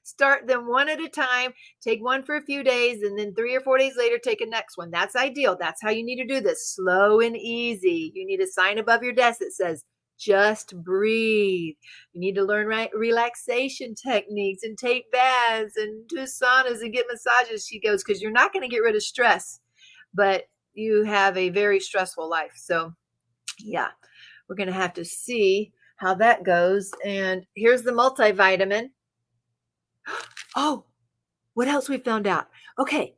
Start them one at a time. Take one for a few days, and then 3 or 4 days later, take a next one. That's ideal. That's how you need to do this. Slow and easy. You need a sign above your desk that says, just breathe. You need to learn relaxation techniques and take baths and do saunas and get massages. She goes, because you're not going to get rid of stress, but you have a very stressful life. So yeah, we're going to have to see how that goes. And here's the multivitamin. Oh, what else we found out? Okay.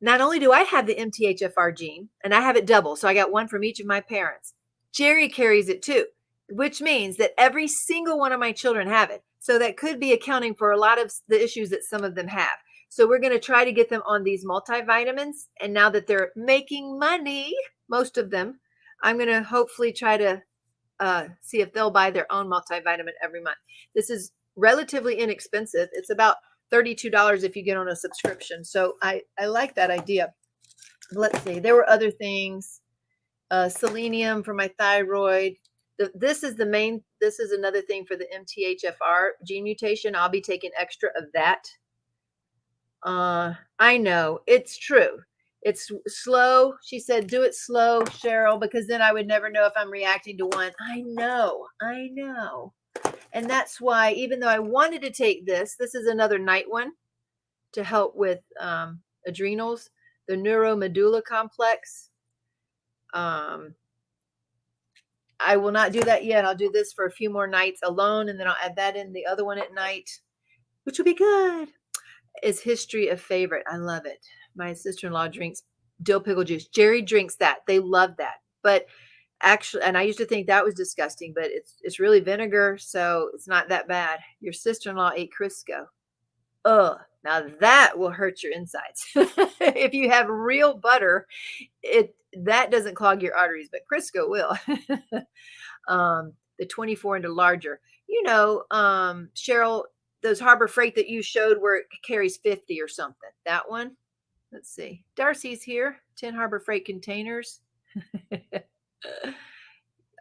Not only do I have the MTHFR gene, and I have it double, so I got one from each of my parents. Jerry carries it too, which means that every single one of my children have it. So that could be accounting for a lot of the issues that some of them have. So we're going to try to get them on these multivitamins. And now that they're making money, most of them, I'm going to hopefully try to see if they'll buy their own multivitamin every month. This is relatively inexpensive. It's about $32 if you get on a subscription. So I like that idea. Let's see. There were other things. Selenium for my thyroid. This is another thing for the MTHFR gene mutation. I'll be taking extra of that. I know it's true. It's slow. She said, do it slow, Cheryl, because then I would never know if I'm reacting to one. I know. And that's why, even though I wanted to take this is another night one to help with adrenals, the neuromedulla complex. I will not do that yet. I'll do this for a few more nights alone, and then I'll add that in the other one at night, which will be good. Is History of Favorite. I love it. My sister-in-law drinks dill pickle juice. Jerry drinks that. They love that. But actually, and I used to think that was disgusting, but it's really vinegar, so it's not that bad. Your sister-in-law ate Crisco. Now Now that will hurt your insides. If you have real butter, that doesn't clog your arteries, but Crisco will. The 24 into larger. You know, Cheryl, those Harbor Freight that you showed where it carries 50 or something. That one. Let's see. Darcy's here. 10 Harbor Freight containers.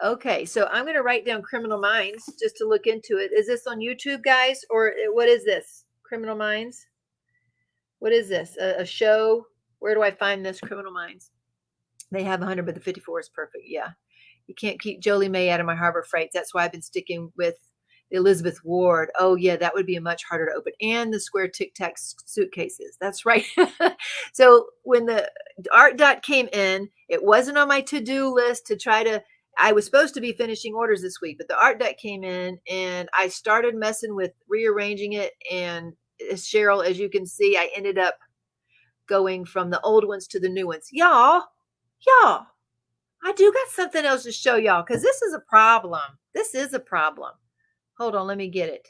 Okay, so I'm going to write down Criminal Minds just to look into it. Is this on YouTube, guys? Or what is this? Criminal Minds? What is this? A show? Where do I find this? Criminal Minds. They have 100, but the 54 is perfect. Yeah. You can't keep Jolie Mae out of my Harbor Freights. That's why I've been sticking with the Elizabeth Ward. Oh, yeah, that would be much harder to open. And the square Tic Tac suitcases. That's right. So when the ARTDOT came in, it wasn't on my to-do list to try to, I was supposed to be finishing orders this week, but the ARTDOT came in and I started messing with rearranging it. And Cheryl, as you can see, I ended up going from the old ones to the new ones. Y'all, I do got something else to show y'all because this is a problem. This is a problem. Hold on, let me get it.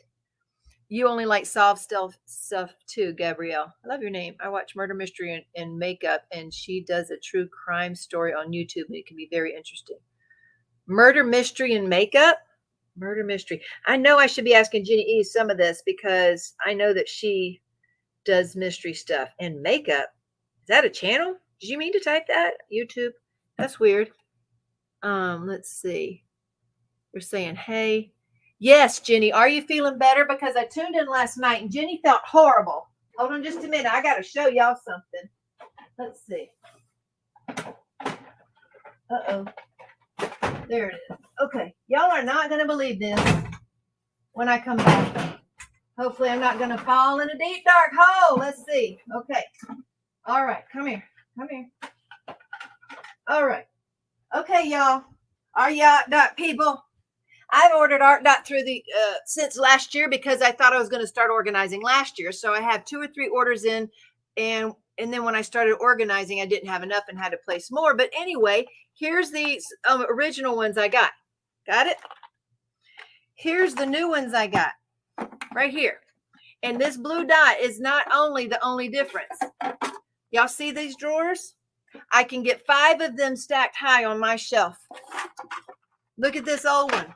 You only like solve stuff too, Gabrielle. I love your name. I watch Murder Mystery and Makeup, and she does a true crime story on YouTube, and it can be very interesting. Murder Mystery and Makeup? Murder Mystery. I know I should be asking Jenny E some of this because I know that she does mystery stuff and makeup. Is that a channel? Did you mean to type that? YouTube? That's weird. Let's see. We're saying, hey. Yes, Jenny, are you feeling better? Because I tuned in last night and Jenny felt horrible. Hold on just a minute. I got to show y'all something. Let's see. Uh-oh. There it is. Okay. Y'all are not going to believe this when I come back. Hopefully I'm not going to fall in a deep, dark hole. Let's see. Okay. All right. Come here. Come here. All right. Okay, y'all. Our ARTDOT people. I've ordered ARTDOT through the since last year because I thought I was going to start organizing last year. So I have 2 or 3 orders in, and then when I started organizing, I didn't have enough and had to place more. But anyway, here's the original ones I got. Got it? Here's the new ones I got right here. And this blue dot is not only the only difference. Y'all see these drawers? I can get 5 of them stacked high on my shelf. Look at this old one.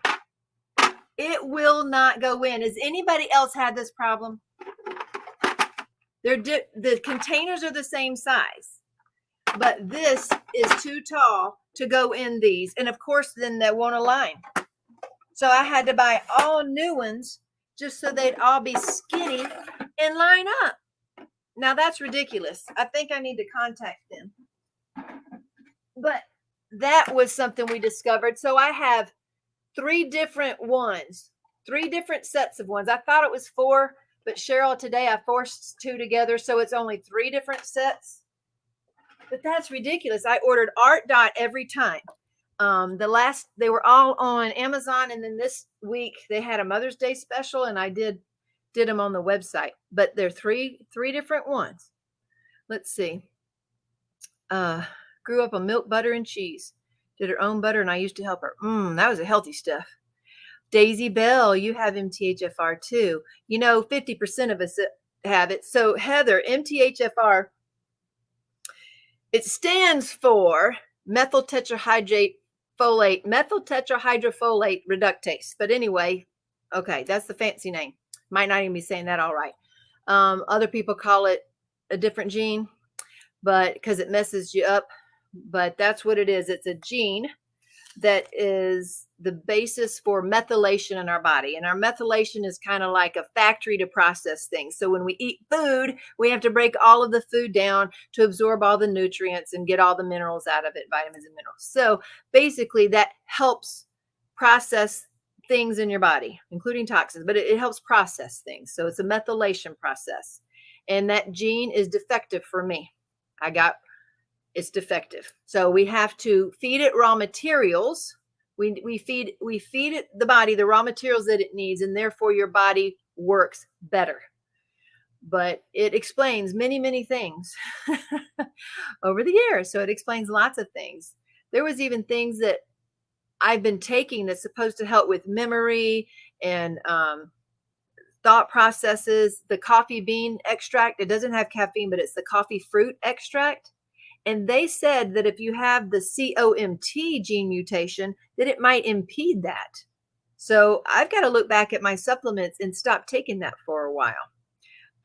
It will not go in. Has anybody else had this problem? The containers are the same size, but this is too tall to go in these. And of course, then they won't align. So I had to buy all new ones just so they'd all be skinny and line up. Now that's ridiculous. I think I need to contact them. But that was something we discovered. So I have 3 different ones, 3 different sets of ones. I thought it was 4, but Cheryl, today I forced 2 together. So it's only 3 different sets. But that's ridiculous. I ordered ARTDOT every time. They were all on Amazon. And then this week they had a Mother's Day special and I did them on the website, but they're 3 different ones. Let's see. Grew up on milk, butter, and cheese. Did her own butter, and I used to help her. That was a healthy stuff. Daisy Bell, you have MTHFR too. You know, 50% of us have it. So Heather, MTHFR, it stands for methyl tetrahydrofolate reductase. But anyway, okay, that's the fancy name. Might not even be saying that all right. Other people call it a different gene, but because it messes you up. But that's what it is. It's a gene that is the basis for methylation in our body. And our methylation is kind of like a factory to process things. So when we eat food, we have to break all of the food down to absorb all the nutrients and get all the minerals out of it, vitamins and minerals. So basically that helps process things in your body, including toxins, but it helps process things. So it's a methylation process. And that gene is defective for me. It's defective. So we have to feed it raw materials. We feed it the body the raw materials that it needs, and therefore your body works better. But it explains many, many things over the years. So it explains lots of things. There was even things that I've been taking that's supposed to help with memory and thought processes, the coffee bean extract. It doesn't have caffeine, but it's the coffee fruit extract. And they said that if you have the COMT gene mutation, that it might impede that. So I've got to look back at my supplements and stop taking that for a while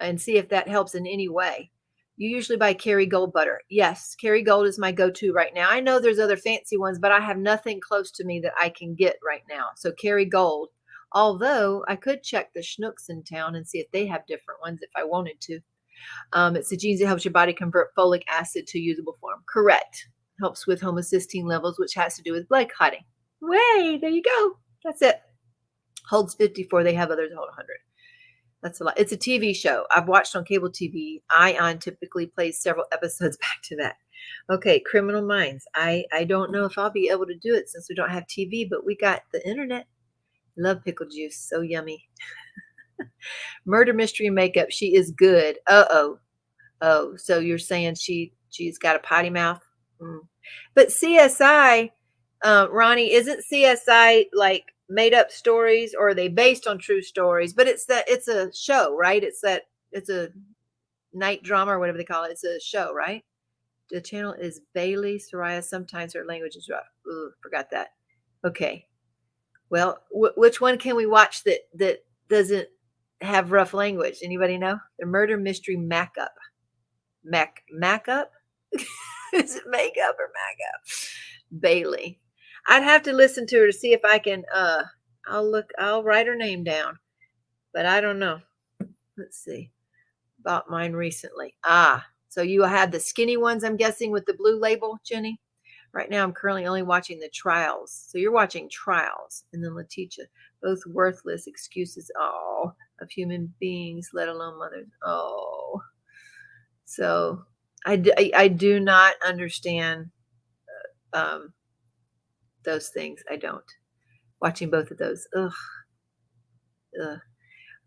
and see if that helps in any way. You usually buy Kerrygold butter. Yes, Kerrygold is my go-to right now. I know there's other fancy ones, but I have nothing close to me that I can get right now. So Kerrygold, although I could check the Schnucks in town and see if they have different ones if I wanted to. It's the genes that helps your body convert folic acid to usable form. Correct. Helps with homocysteine levels, which has to do with blood clotting. Way, there you go. That's it. Holds 54. They have others hold 100. That's a lot. It's a TV show I've watched on cable TV. Ion typically plays several episodes back to that. Okay, Criminal Minds. I don't know if I'll be able to do it since we don't have TV, but we got the internet. Love pickle juice. So yummy. Murder Mystery Makeup. She is good. Oh, so you're saying she's got a potty mouth? But CSI, Ronnie, isn't CSI like made up stories, or are they based on true stories? But it's a show, right? It's a night drama or whatever they call it. It's a show, right? The channel is Bailey Soraya. Sometimes her language is rough. Ooh, forgot that. Okay. Well, which one can we watch that doesn't have rough language? Anybody know? The Murder Mystery Mac-up. Mac-up? Is it makeup or Mac-up? Bailey. I'd have to listen to her to see if I can, I'll write her name down, but I don't know. Let's see. Bought mine recently. So you had the skinny ones, I'm guessing, with the blue label, Jenny? Right now, I'm currently only watching the trials. So you're watching trials. And then Letitia, both worthless excuses, of human beings, let alone mothers. So I do not understand those things. I don't. Watching both of those.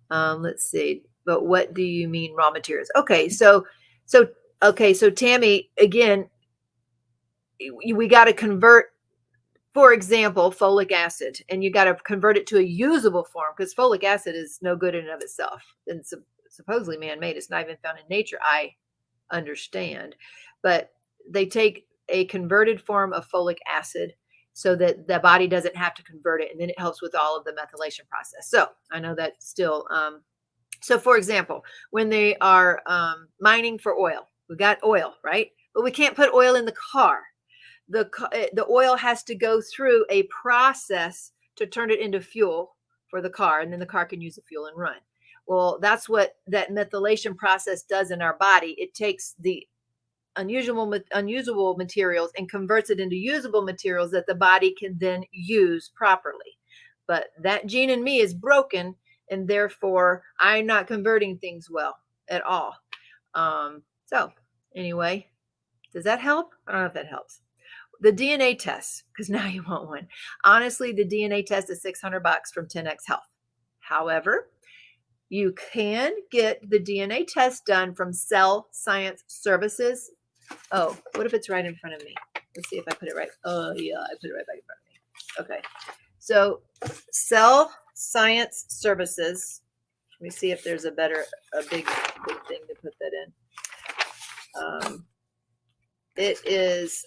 Let's see. But what do you mean raw materials? Okay, so Tammy, again, we got to convert, for example, folic acid, and you got to convert it to a usable form, because folic acid is no good in and of itself, and supposedly man-made. It's not even found in nature. I understand, but they take a converted form of folic acid so that the body doesn't have to convert it, and then it helps with all of the methylation process. So I know that still. So for example, when they are mining for oil, we got oil, right? But we can't put oil in the car. The oil has to go through a process to turn it into fuel for the car, and then the car can use the fuel and run. Well, that's what that methylation process does in our body. It takes the unusable materials and converts it into usable materials that the body can then use properly. But that gene in me is broken, and therefore I'm not converting things well at all. So anyway, does that help? I don't know if that helps. The DNA test, because now you want one. Honestly, the DNA test is $600 from 10X Health. However, you can get the DNA test done from Cell Science Services. Oh, what if it's right in front of me? Let's see if I put it right. Oh, yeah, I put it right back in front of me. Okay. So Cell Science Services. Let me see if there's a big thing to put that in. It is,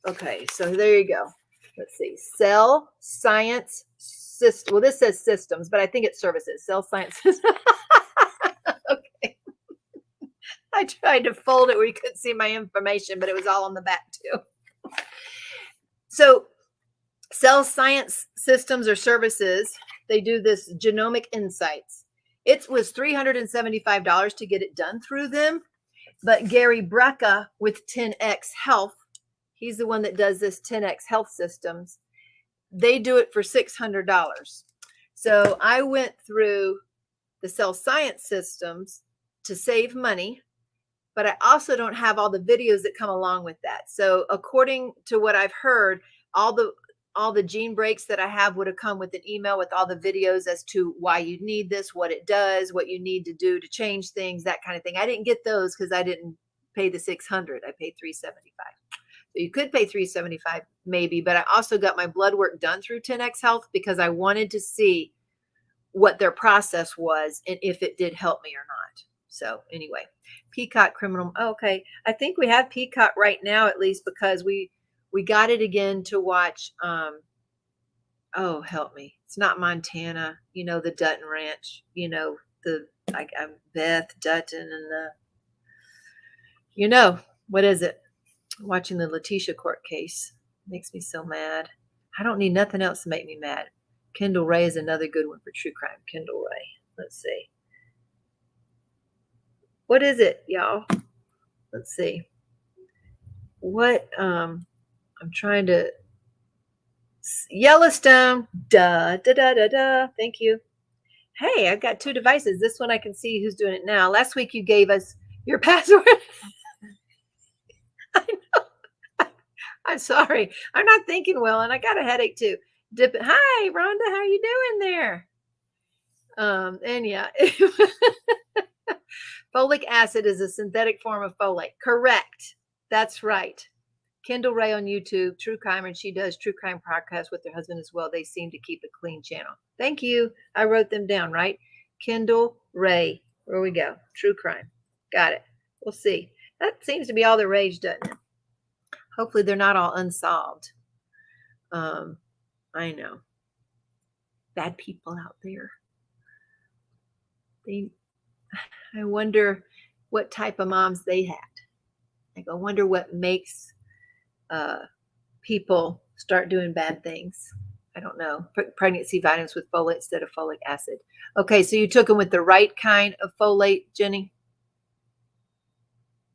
okay, so there you go. Let's see. Cell Science System. Well, this says systems, but I think it's services. Cell Science System. Okay. I tried to fold it where you couldn't see my information, but it was all on the back too. So Cell Science Systems or Services, they do this genomic insights. It was $375 to get it done through them. But Gary Brecka with 10X Health, he's the one that does this 10X Health Systems. They do it for $600. So I went through the Cell Science Systems to save money, but I also don't have all the videos that come along with that. So according to what I've heard, all the gene breaks that I have would have come with an email with all the videos as to why you need this, what it does, what you need to do to change things, that kind of thing. I didn't get those because I didn't pay the $600. I paid $375. So you could pay $375 maybe, but I also got my blood work done through 10X Health because I wanted to see what their process was and if it did help me or not. So anyway, Peacock Criminal. Okay. I think we have Peacock right now, at least, because we got it again to watch. Oh, help me. It's not Montana, the Dutton Ranch, I'm Beth Dutton and what is it? Watching the Letitia court case makes me so mad. I don't need nothing else to make me mad. Kendall Ray is another good one for true crime. Kendall Ray. Let's see. What is it, y'all? Let's see. What I'm trying to Yellowstone. Duh, da da da da. Thank you. Hey, I've got 2 devices. This one I can see who's doing it now. Last week you gave us your password. I know. I'm sorry. I'm not thinking well, and I got a headache too. Dip it. Hi, Rhonda. How you doing there? And yeah. Folic acid is a synthetic form of folate. Correct. That's right. Kendall Ray on YouTube, True Crime, and she does True Crime podcast with her husband as well. They seem to keep a clean channel. Thank you. I wrote them down, right? Kendall Ray. Where we go? True Crime. Got it. We'll see. That seems to be all the rage, doesn't it? Hopefully they're not all unsolved. I know. Bad people out there. I wonder what type of moms they had. Like, I wonder what makes people start doing bad things. I don't know. Pregnancy vitamins with folate instead of folic acid. Okay, so you took them with the right kind of folate, Jenny?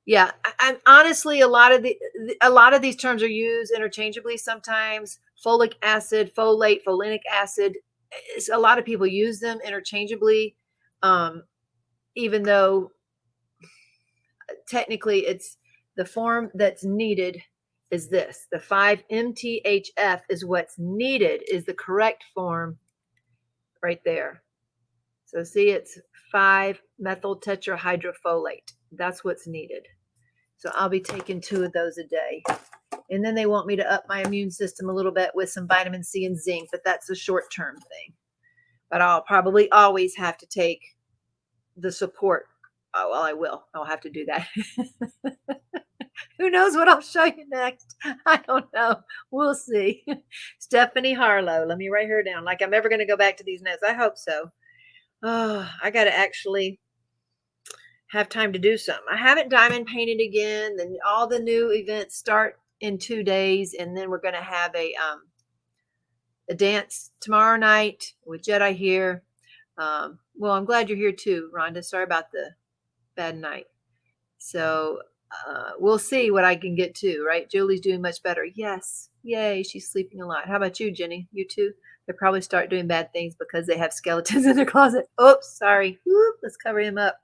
Yeah, I'm honestly, a lot of these terms are used interchangeably sometimes. Folic acid, folate, folinic acid. A lot of people use them interchangeably, even though technically it's the form that's needed is this. The 5-MTHF is what's needed, is the correct form right there. So see, it's 5-methyl-tetrahydrofolate. That's what's needed. So I'll be taking 2 of those a day. And then they want me to up my immune system a little bit with some vitamin C and zinc, but that's a short-term thing. But I'll probably always have to take the support. Oh, well, I will. I'll have to do that. Who knows what I'll show you next? I don't know. We'll see. Stephanie Harlow. Let me write her down. Like I'm ever going to go back to these notes. I hope so. Oh, I got to actually have time to do something. I haven't diamond painted again. Then all the new events start in 2 days. And then we're going to have a dance tomorrow night with Jedi here. Well, I'm glad you're here too, Rhonda. Sorry about the bad night. So we'll see what I can get to, right? Julie's doing much better. Yes. Yay. She's sleeping a lot. How about you, Jenny? You too? They probably start doing bad things because they have skeletons in their closet. Oops, sorry. Whoop, let's cover him up.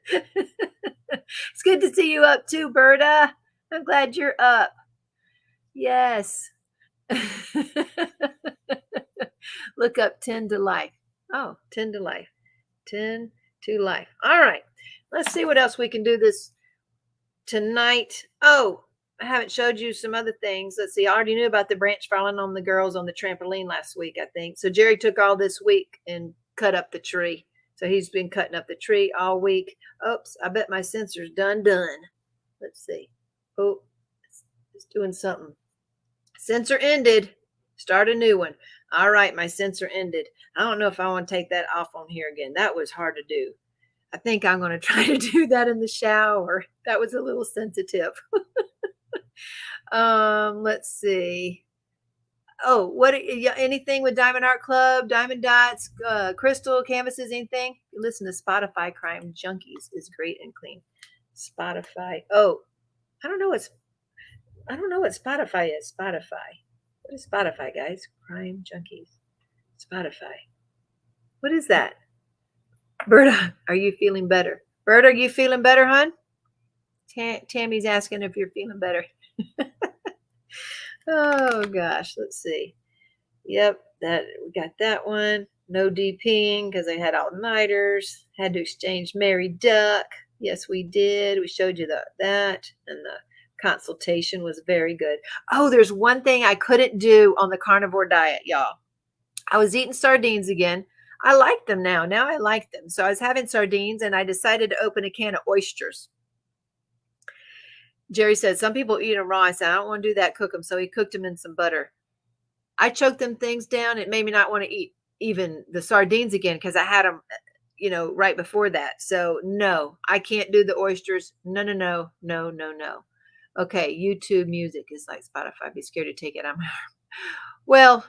It's good to see you up too, Berta. I'm glad you're up. Yes. Look up 10 to life. Oh, 10 to life. 10 to life. All right. Let's see what else we can do this tonight. Oh, I haven't showed you some other things. Let's see. I already knew about the branch falling on the girls on the trampoline last week, I think. So Jerry took all this week and cut up the tree. So he's been cutting up the tree all week. Oops, I bet my sensor's done. Let's see. Oh, it's doing something. Sensor ended. Start a new one. All right, my sensor ended. I don't know if I want to take that off on here again. That was hard to do. I think I'm going to try to do that in the shower. That was a little sensitive. Let's see. Oh, anything with Diamond Art Club, Diamond Dots, crystal canvases, anything? You listen to Spotify Crime Junkies is great and clean. Spotify. Oh, I don't know what Spotify is. Spotify. What is Spotify, guys? Crime Junkies. Spotify. What is that? Berta, are you feeling better? Berta, are you feeling better, hon? Tammy's asking if you're feeling better. Oh gosh, let's see. Yep, we got that one. No DPing because I had all-nighters. Had to exchange Mary Duck. Yes, we did. We showed you that, and the consultation was very good. Oh, there's one thing I couldn't do on the carnivore diet, y'all. I was eating sardines again. I like them now. Now I like them. So I was having sardines and I decided to open a can of oysters. Jerry said, some people eat them raw. I said, I don't want to do that, cook them. So he cooked them in some butter. I choked them things down. It made me not want to eat even the sardines again because I had them, you know, right before that. So no, I can't do the oysters. No, no, no, no, no, no. Okay, YouTube music is like Spotify. I'd be scared to take it. Well,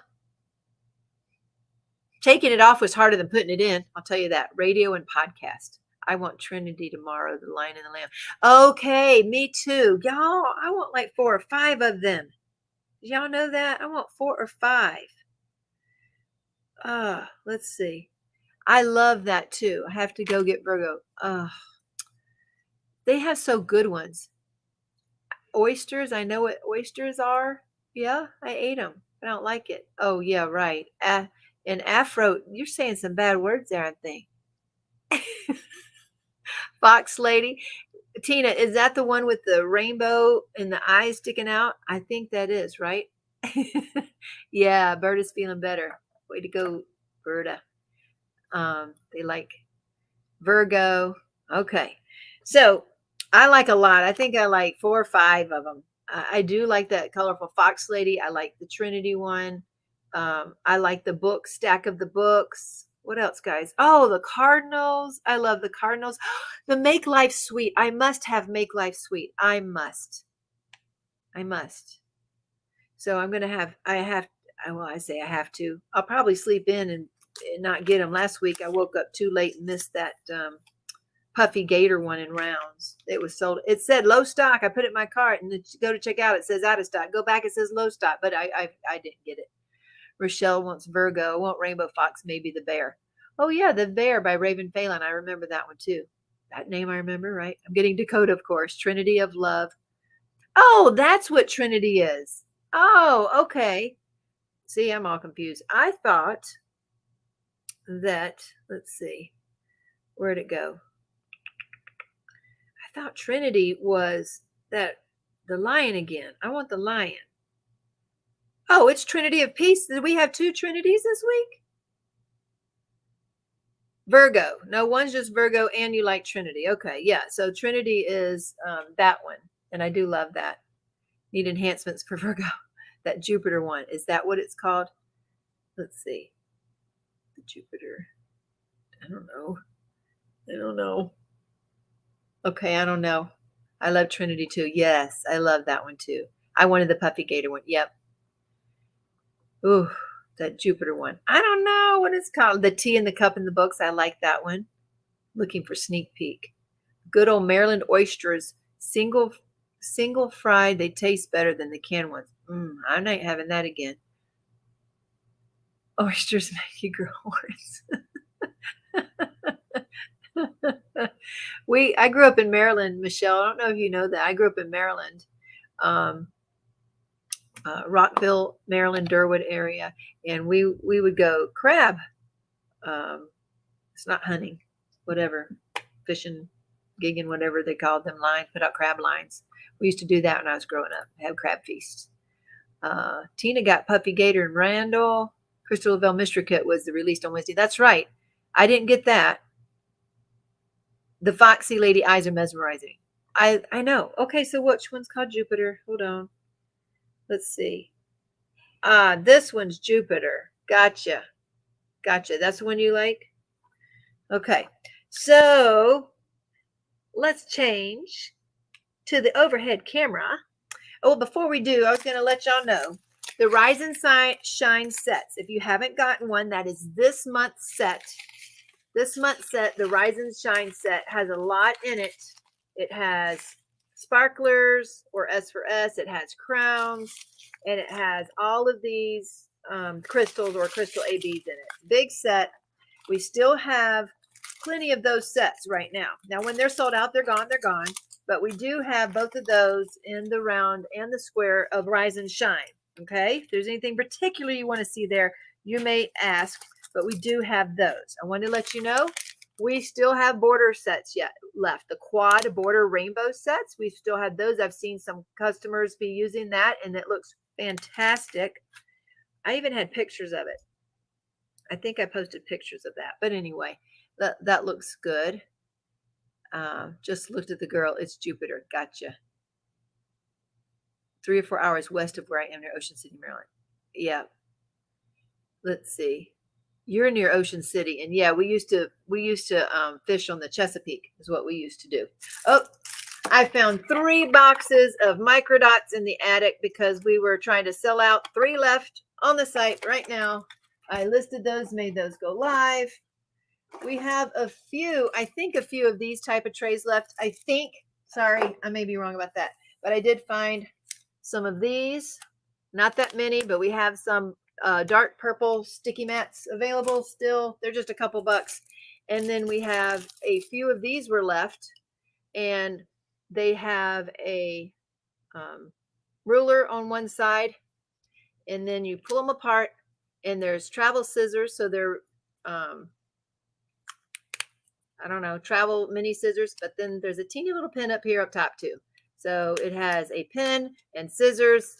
taking it off was harder than putting it in. I'll tell you that. Radio and podcast. I want Trinity tomorrow, the Lion and the Lamb. Okay, me too. Y'all, I want like 4 or 5 of them. Y'all know that? I want 4 or 5. Let's see. I love that too. I have to go get Virgo. They have so good ones. Oysters. I know what oysters are. Yeah, I ate them. I don't like it. Oh, yeah, right. And Afro, you're saying some bad words there, I think. Fox lady. Tina, is that the one with the rainbow and the eyes sticking out? I think that is, right? Yeah, Berta's feeling better. Way to go, Berta. They like Virgo. Okay. So I like a lot. I think I like 4 or 5 of them. I do like that colorful fox lady. I like the Trinity one. I like the book, stack of the books. What else, guys? Oh, the cardinals. I love the cardinals. The Make Life Sweet. I must have Make Life Sweet. I must. So I'm going to have, I have to. I'll probably sleep in and not get them. Last week, I woke up too late and missed that puffy gator one in rounds. It was sold. It said low stock. I put it in my cart and go to check out. It says out of stock. Go back. It says low stock, but I didn't get it. Rochelle wants Virgo. I want Rainbow Fox, maybe the bear. Oh, yeah, the bear by Raven Phelan. I remember that one, too. That name I remember, right? I'm getting Dakota, of course. Trinity of Love. Oh, that's what Trinity is. Oh, okay. See, I'm all confused. I thought that, let's see, where'd it go? I thought Trinity was the lion again. I want the lion. Oh, it's Trinity of Peace. Did we have 2 Trinities this week? Virgo. No, one's just Virgo and you like Trinity. Okay, yeah. So Trinity is that one. And I do love that. Need enhancements for Virgo. That Jupiter one. Is that what it's called? Let's see. The Jupiter. I don't know. Okay, I don't know. I love Trinity too. Yes, I love that one too. I wanted the Puffy Gator one. Yep. Ooh, that Jupiter one. I don't know what it's called. The Tea in the Cup in the books. I like that one. Looking for sneak peek. Good old Maryland oysters. Single fried. They taste better than the canned ones. I'm not having that again. Oysters make you grow horns. I grew up in Maryland, Michelle. I don't know if you know that. I grew up in Maryland. Rockville, Maryland, Durwood area, and we would go crab. It's not hunting, whatever, fishing, gigging, whatever they called them, lines, put out crab lines. We used to do that when I was growing up, have crab feasts. Tina got Puffy Gator and Randall. Crystal Lavelle Mystery Kit was released on Wednesday. That's right. I didn't get that. The Foxy Lady eyes are mesmerizing. I know. Okay, so which one's called Jupiter? Hold on. Let's see. This one's Jupiter. Gotcha. That's the one you like? Okay. So let's change to the overhead camera. Oh, before we do, I was going to let y'all know the Rise and Shine sets. If you haven't gotten one, that is this month's set. This month's set, the Rise and Shine set, has a lot in it. It has sparklers, or S for S. It has crowns, and it has all of these crystals or crystal ABs in it. Big set. We still have plenty of those sets right now. Now, when they're sold out, they're gone. But we do have both of those in the round and the square of Rise and Shine. Okay? If there's anything particular you want to see there, you may ask, but we do have those. I want to let you know we still have border sets left. The quad border rainbow sets, we still have those. I've seen some customers be using that, and it looks fantastic. I even had pictures of it. I think I posted pictures of that. But anyway, that looks good. Just looked at the girl. It's Jupiter. Gotcha. 3 or 4 hours west of where I am, near Ocean City, Maryland. Yeah. Let's see. You're near Ocean City, and yeah, we used to fish on the Chesapeake. Is what we used to do. Oh, I found 3 boxes of microdots in the attic because we were trying to sell out. 3 left on the site right now. I listed those, made those go live. We have a few, I think a few of these type of trays left. I think, sorry, I may be wrong about that, but I did find some of these. Not that many, but we have some dark purple sticky mats available still. They're just a couple bucks. And then we have a few of these were left, and they have a ruler on one side, and then you pull them apart, and there's travel scissors. So they're, I don't know, travel mini scissors, but then there's a teeny little pin up here up top too. So it has a pin and scissors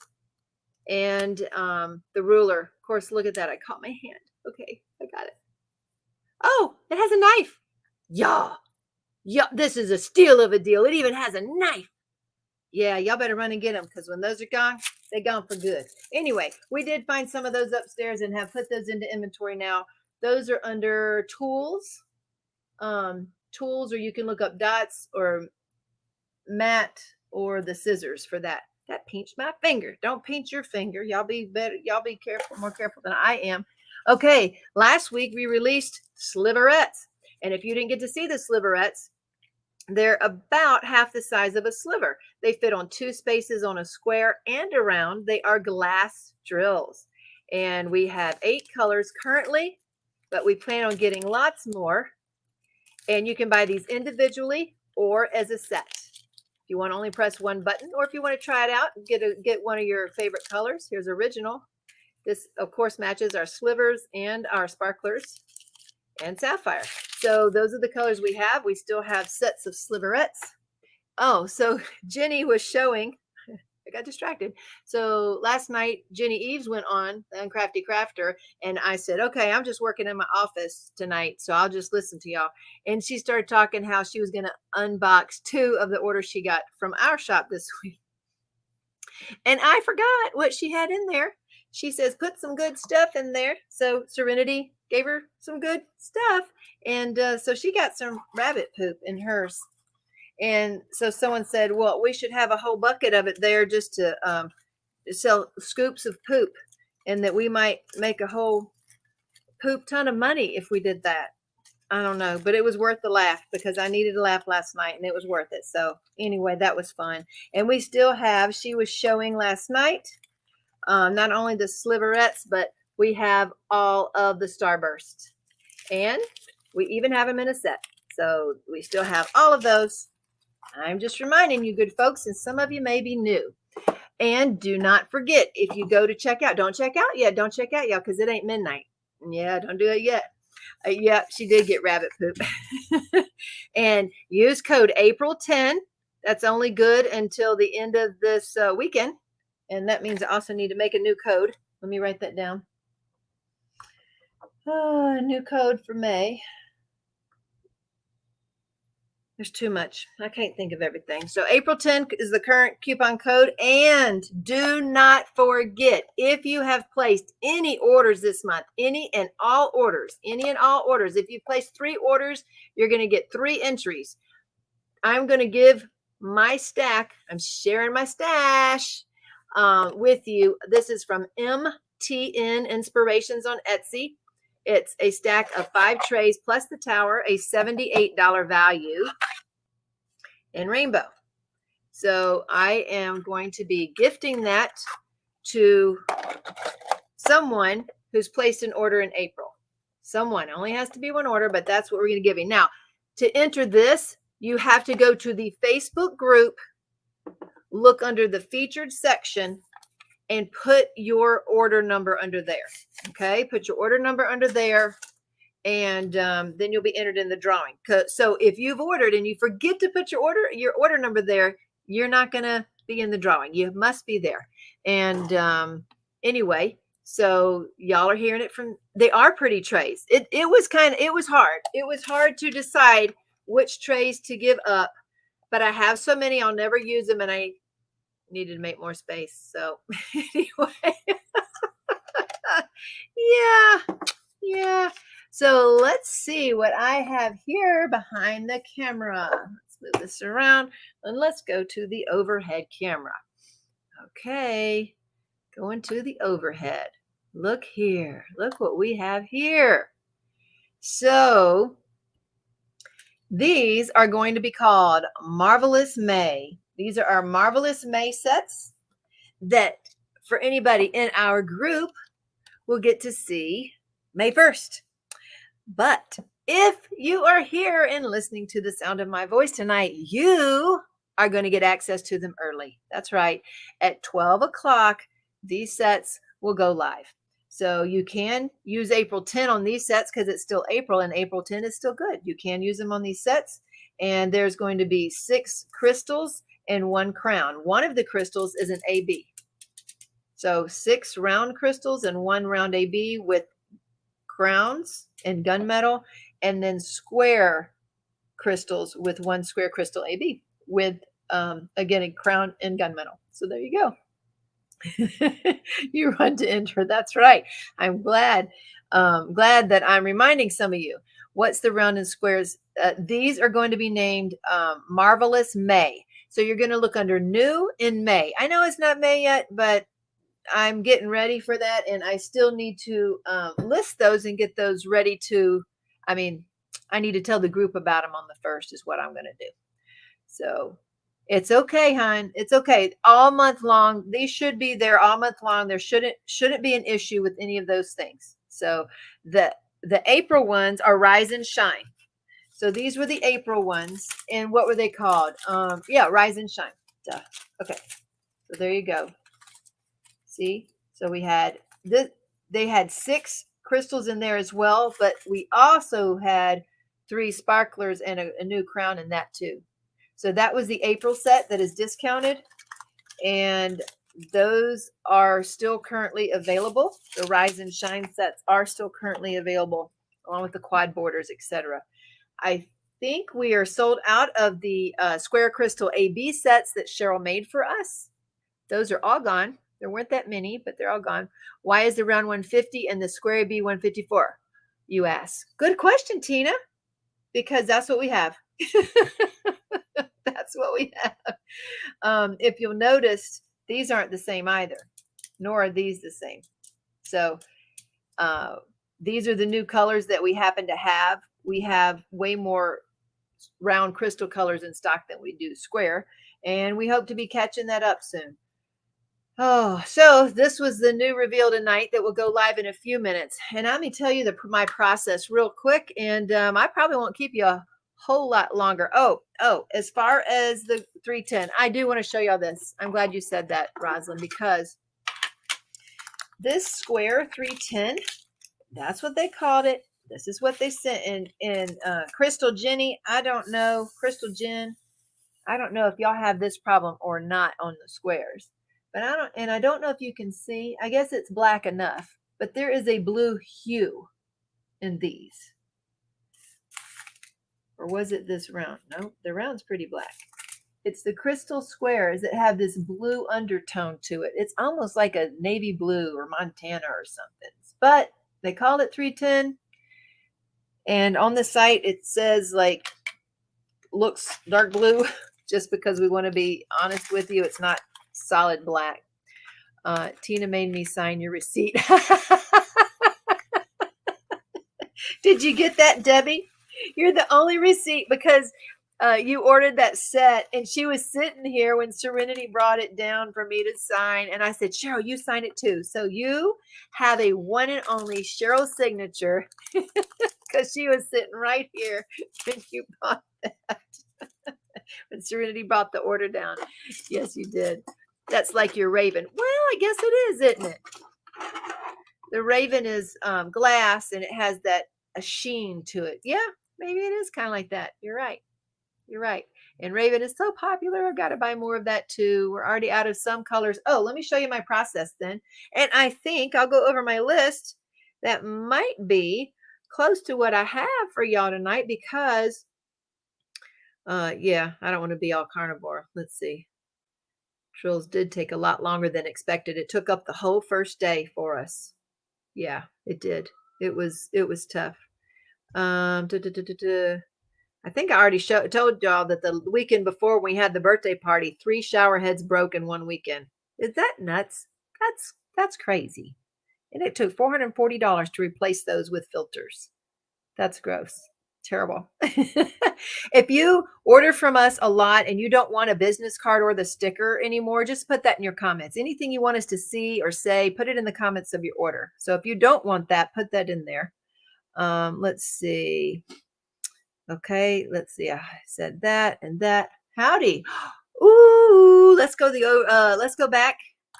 and the ruler. Of course, look at that. I caught my hand. Okay, I got it. Oh, it has a knife. Yeah. Yeah, this is a steal of a deal. It even has a knife. Yeah, y'all better run and get them, because when those are gone, they're gone for good. Anyway, we did find some of those upstairs and have put those into inventory now. Those are under tools. Tools, or you can look up dots or mat or the scissors for that. That pinched my finger. Don't pinch your finger. Y'all be better. Y'all be careful, more careful than I am. Okay, last week we released sliverettes. And if you didn't get to see the sliverettes, they're about half the size of a sliver. They fit on 2 spaces on a square and around. They are glass drills. And we have 8 colors currently, but we plan on getting lots more. And you can buy these individually or as a set. If you want to only press one button, or if you want to try it out, get one of your favorite colors. Here's original. This, of course, matches our slivers and our sparklers and sapphire. So those are the colors we have. We still have sets of sliverettes. Oh, so Jenny was showing. I got distracted. So last night, Jenny Eves went on, the Uncrafty Crafter, and I said, okay, I'm just working in my office tonight, so I'll just listen to y'all. And she started talking how she was going to unbox 2 of the orders she got from our shop this week. And I forgot what she had in there. She says, put some good stuff in there. So Serenity gave her some good stuff. And so she got some rabbit poop in hers. And so someone said, well, we should have a whole bucket of it there just to sell scoops of poop, and that we might make a whole poop ton of money if we did that. I don't know, but it was worth the laugh, because I needed a laugh last night and it was worth it. So anyway, that was fun. And we still have, she was showing last night, not only the sliverettes, but we have all of the Starburst, and we even have them in a set. So we still have all of those. I'm just reminding you, good folks, and some of you may be new. And do not forget, if you go to check out, don't check out yet. Don't check out yet, because it ain't midnight. Yeah, don't do it yet. Yeah, she did get rabbit poop. And use code April 10. That's only good until the end of this weekend. And that means I also need to make a new code. Let me write that down. New code for May. There's too much. I can't think of everything. So April 10th is the current coupon code. And do not forget, if you have placed any orders this month, any and all orders, if you placed 3 orders, you're going to get 3 entries. I'm going to give my stack. I'm sharing my stash with you. This is from MTN Inspirations on Etsy. It's a stack of 5 trays plus the tower, a $78 value in rainbow. So I am going to be gifting that to someone who's placed an order in April. Someone, only has to be 1 order, but that's what we're going to give you. Now, to enter this, you have to go to the Facebook group, look under the featured section, and put your order number under there. Okay, put your order number under there, and then you'll be entered in the drawing. So if you've ordered and you forget to put your order number there, you're not going to be in the drawing. You must be there. And anyway, So y'all are hearing it from, they are pretty trays. It was hard. It was hard to decide which trays to give up, but I have so many, I'll never use them, and I needed to make more space. So anyway, yeah. So let's see what I have here behind the camera. Let's move this around and let's go to the overhead camera. Okay, going to the overhead. Look here. Look what we have here. So these are going to be called Marvelous May. These are our Marvelous May sets that for anybody in our group will get to see May 1st. But if you are here and listening to the sound of my voice tonight, you are going to get access to them early. That's right. At 12 o'clock, these sets will go live. So you can use April 10 on these sets because it's still April, and April 10 is still good. You can use them on these sets. And there's going to be 6 crystals and 1 crown. One of the crystals is an AB. So 6 round crystals and 1 round AB with crowns and gunmetal, and then square crystals with 1 square crystal AB with again a crown and gunmetal. So there you go. You run to enter. That's right. I'm glad that I'm reminding some of you. What's the round and squares? These are going to be named Marvelous May. So you're going to look under new in May. I know it's not May yet, but I'm getting ready for that, and I still need to list those and get those ready to, I need to tell the group about them on the 1st is what I'm going to do. So it's okay, hon. It's okay. All month long. These should be there all month long. There shouldn't be an issue with any of those things. So the April ones are Rise and Shine. So these were the April ones, and what were they called? Rise and Shine. Duh. Okay. So there you go. See, so we had this, they had 6 crystals in there as well, but we also had 3 sparklers and a new crown in that too. So that was the April set that is discounted, and those are still currently available. The Rise and Shine sets are still currently available, along with the quad borders, etc. I think we are sold out of the square crystal AB sets that Cheryl made for us. Those are all gone. There weren't that many, but they're all gone. Why is the round 150 and the square AB 154? You ask. Good question, Tina. Because that's what we have. That's what we have. If you'll notice, these aren't the same either, nor are these the same. So these are the new colors that we happen to have. We have way more round crystal colors in stock than we do square, and we hope to be catching that up soon. Oh, so this was the new reveal tonight that will go live in a few minutes. And let me tell you my process real quick, and I probably won't keep you a whole lot longer. Oh, as far as the 310, I do want to show y'all this. I'm glad you said that, Rosalind, because this square 310, that's what they called it. This is what they sent in Crystal Jenny. I don't know, Crystal Jen, I don't know if y'all have this problem or not on the squares. But I don't know if you can see. I guess it's black enough, but there is a blue hue in these. Or was it this round? No, the round's pretty black. It's the crystal squares that have this blue undertone to it. It's almost like a navy blue or Montana or something. But they called it 310. And on the site, it says like, looks dark blue, just because we want to be honest with you. It's not solid black. Tina made me sign your receipt. Did you get that, Debbie? You're the only receipt because you ordered that set, and she was sitting here when Serenity brought it down for me to sign, and I said, Cheryl, you sign it too. So you have a one and only Cheryl signature because she was sitting right here when you bought that. When Serenity brought the order down. Yes, you did. That's like your raven. Well, I guess it is, isn't it? The raven is glass, and it has a sheen to it. Yeah, maybe it is kind of like that. You're right. You're right. And Raven is so popular. I got to buy more of that too. We're already out of some colors. Oh, let me show you my process then. And I think I'll go over my list. That might be close to what I have for y'all tonight because, yeah, I don't want to be all carnivore. Let's see. Trills did take a lot longer than expected. It took up the whole first day for us. Yeah, it did. It was tough. I think I already told y'all that the weekend before we had the birthday party, 3 shower heads broke in one weekend. Is that nuts? That's crazy. And it took $440 to replace those with filters. That's gross. Terrible. If you order from us a lot and you don't want a business card or the sticker anymore, just put that in your comments. Anything you want us to see or say, put it in the comments of your order. So if you don't want that, put that in there. Let's see. Okay, let's see. I said that and that. Howdy. Ooh, let's go back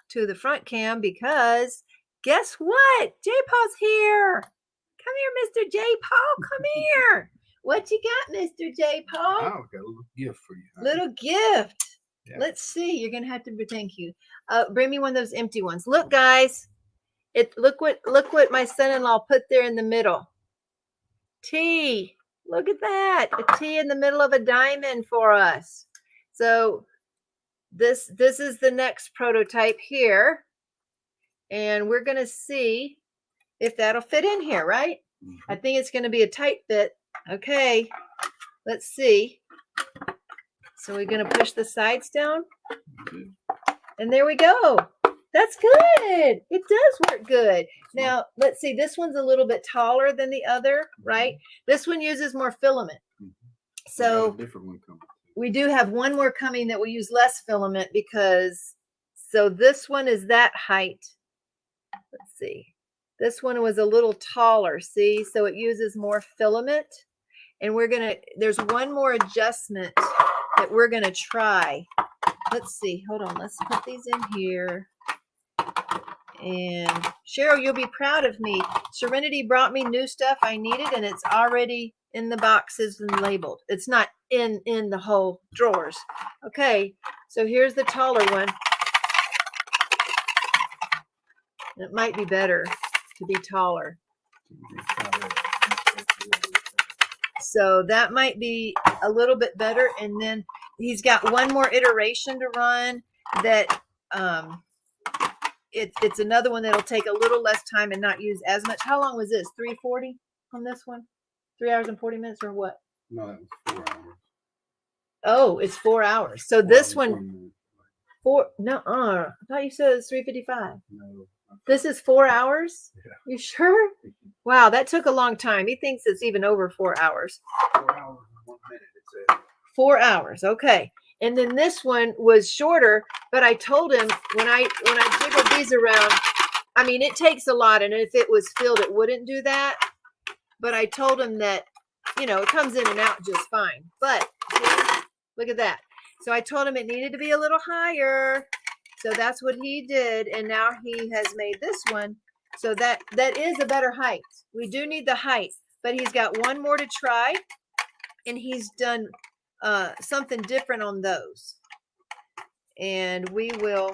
to the front cam because guess what? J-Paw's here. Come here, Mr. J-Paw. Come here. What you got, Mr. J-Paw? I've got a little gift for you. Little gift. Yeah. Let's see. You're gonna have to thank you. Bring me one of those empty ones. Look, guys. Look what my son-in-law put there in the middle. T. Look at that. A T in the middle of a diamond for us. So this is the next prototype here. And we're gonna see if that'll fit in here, right? Mm-hmm. I think it's gonna be a tight fit. Okay. Let's see. So we're going to push the sides down. And there we go. That's good. It does work good. Now, let's see. This one's a little bit taller than the other, right? This one uses more filament. So different one coming. We do have one more coming that will use less filament because, so this one is that height. Let's see. This one was a little taller, see? So it uses more filament. And there's one more adjustment that we're going to try. Let's see. Hold on. Let's put these in here. And Cheryl, you'll be proud of me. Serenity brought me new stuff I needed, and it's already in the boxes and labeled. It's not in the whole drawers. Okay. So here's the taller one. It might be better to be taller. So that might be a little bit better. And then he's got one more iteration to run that it's another one that'll take a little less time and not use as much. How long was this? 3:40 on this one? 3 hours and 40 minutes or what? No, that was 4 hours. Oh, it's 4 hours. So this one, I thought you said it was 3:55. No. This is 4 hours? Yeah. You sure? Wow, that took a long time. He thinks it's even over 4 hours. 4 hours and 1 minute, it said. 4 hours, okay. And then this one was shorter, but I told him when I jiggled these around, I mean, it takes a lot, and if it was filled, it wouldn't do that. But I told him that, it comes in and out just fine. But look at that. So I told him it needed to be a little higher. So that's what he did. And now he has made this one. So that is a better height. We do need the height, but he's got one more to try. And he's done something different on those. And we will,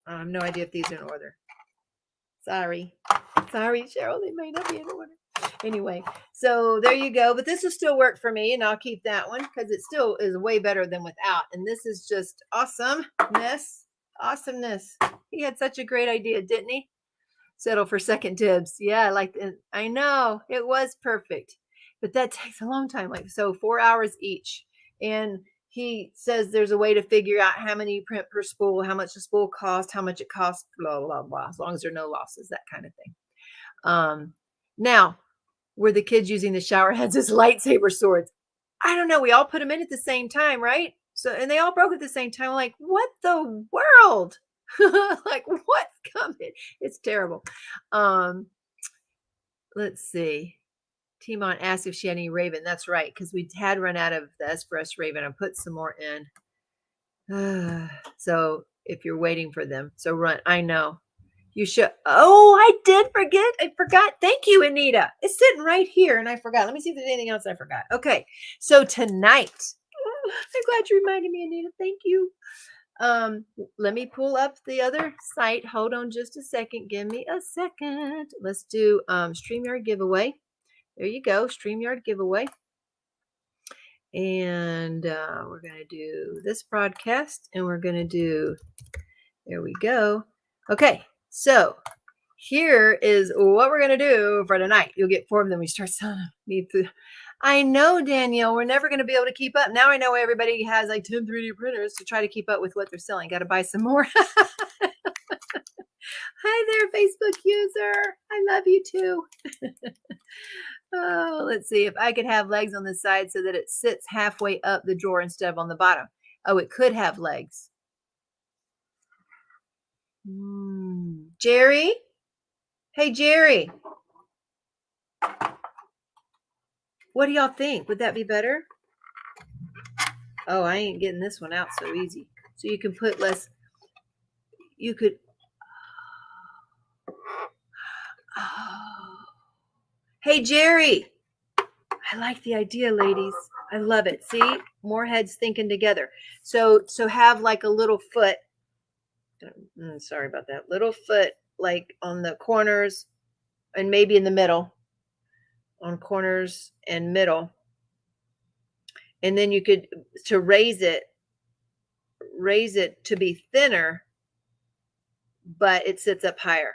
I have no idea if these are in order. Sorry, Cheryl, they may not be in order. Anyway, so there you go. But this will still work for me, and I'll keep that one because it still is way better than without. And this is just awesomeness. He had such a great idea, didn't he? Settle for second dibs. Yeah, I know it was perfect, but that takes a long time. 4 hours each. And he says there's a way to figure out how many you print per spool, how much the spool costs, how much it costs, blah, blah, blah, as long as there are no losses, that kind of thing. Now, were the kids using the shower heads as lightsaber swords? I don't know. We all put them in at the same time, right? So, and they all broke at the same time. Like, what the world? Like, what's coming? It's terrible. Let's see. Teemaw asked if she had any Raven. That's right, because we had run out of the Espress Raven. I put some more in. So if you're waiting for them, so run. I know. You should. Oh, I did forget. I forgot. Thank you, Anita. It's sitting right here and I forgot. Let me see if there's anything else I forgot. Okay. So tonight, I'm glad you reminded me, Anita. Thank you. Let me pull up the other site. Hold on just a second. Give me a second. Let's do StreamYard giveaway. There you go. StreamYard giveaway. And we're going to do this broadcast and we're going to do, there we go. Okay. So here is what we're going to do for tonight. You'll get 4 of them. We start selling them. I know, Danielle, we're never going to be able to keep up. Now I know everybody has like 10 3D printers to try to keep up with what they're selling. Got to buy some more. Hi there, Facebook user. I love you too. Oh, let's see if I could have legs on the side so that it sits halfway up the drawer instead of on the bottom. Oh, it could have legs. Jerry? Hey, Jerry. What do y'all think? Would that be better? Oh, I ain't getting this one out so easy. So you can put less. You could. Oh. Hey, Jerry. I like the idea, ladies. I love it. See, more heads thinking together. So have like a little foot. Sorry about that. Little foot like on the corners and maybe in the middle. On corners and middle. And then you could, to raise it to be thinner, but it sits up higher.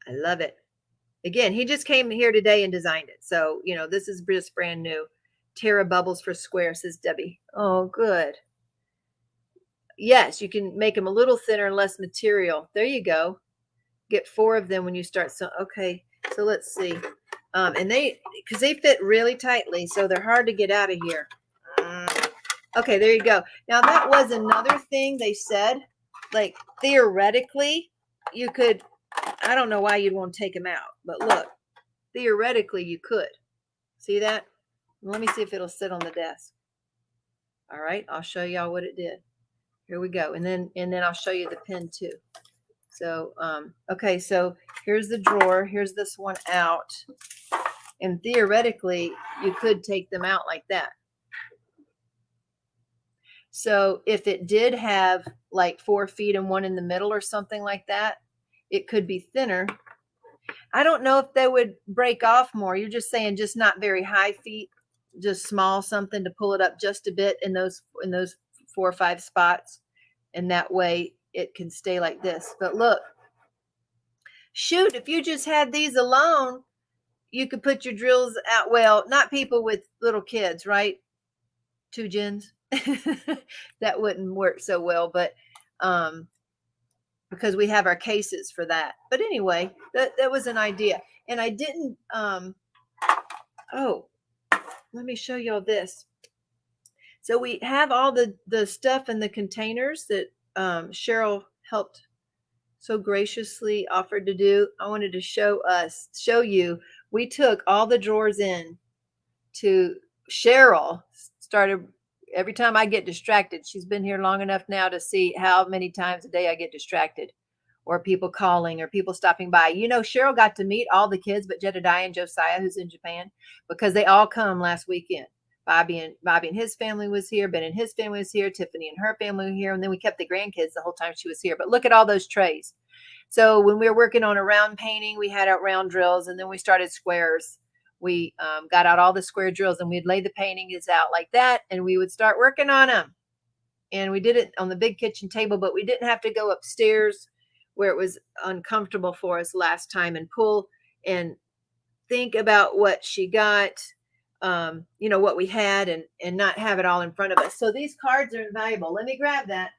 I love it. Again, he just came here today and designed it. So, you know, this is just brand new. Terra Bubbles for Square, says Debbie. Oh, good. Yes, you can make them a little thinner and less material. There you go. Get 4 of them when you start. So, okay. So let's see. And because they fit really tightly, so they're hard to get out of here. Okay, there you go. Now that was another thing they said, like theoretically, you could, I don't know why you'd want to take them out, but look, theoretically you could. See that? Let me see if it'll sit on the desk. All right, I'll show y'all what it did. Here we go. And then I'll show you the pin too. So, okay, so here's the drawer. Here's this one out. And theoretically, you could take them out like that. So if it did have like 4 feet and one in the middle or something like that, it could be thinner. I don't know if they would break off more. You're just saying just not very high feet, just small something to pull it up just a bit in those 4 or 5 spots. And that way it can stay like this. But look, shoot, if you just had these alone, you could put your drills out. Well, not people with little kids, right? 2 gens. That wouldn't work so well, but because we have our cases for that. But anyway, that was an idea. And I didn't, oh, let me show y'all this. So we have all the stuff in the containers that Cheryl helped so graciously offered to do. I wanted to show you. We took all the drawers in to Cheryl. Started every time I get distracted. She's been here long enough now to see how many times a day I get distracted, or people calling, or people stopping by. You know, Cheryl got to meet all the kids but Jedediah and Josiah, who's in Japan, because they all come last weekend. Bobby and his family was here. Ben and his family was here. Tiffany and her family were here. And then we kept the grandkids the whole time she was here. But look at all those trays. So when we were working on a round painting, we had out round drills, and then we started squares. We got out all the square drills, and we'd lay the paintings out like that, and we would start working on them. And we did it on the big kitchen table, but we didn't have to go upstairs where it was uncomfortable for us last time and pull and think about what she got, you know, what we had, and not have it all in front of us. So these cards are invaluable. Let me grab that,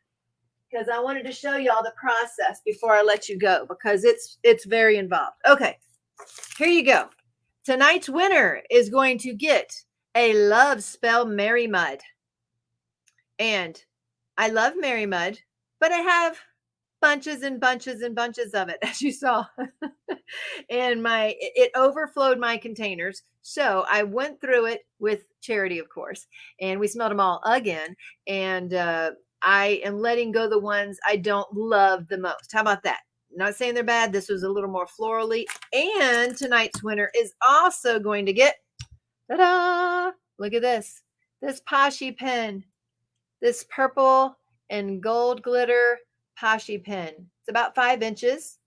because I wanted to show you all the process before I let you go, because it's very involved. Okay, here you go. Tonight's winner is going to get a love spell MerryMud. And I love MerryMud, but I have bunches and bunches and bunches of it, as you saw. And it overflowed my containers. So I went through it with Charity, of course, and we smelled them all again. And I am letting go the ones I don't love the most. How about that? Not saying they're bad. This was a little more florally. And tonight's winner is also going to get, ta-da! Look at this. This Poshy pen. This purple and gold glitter Poshy pen. It's about 5 inches.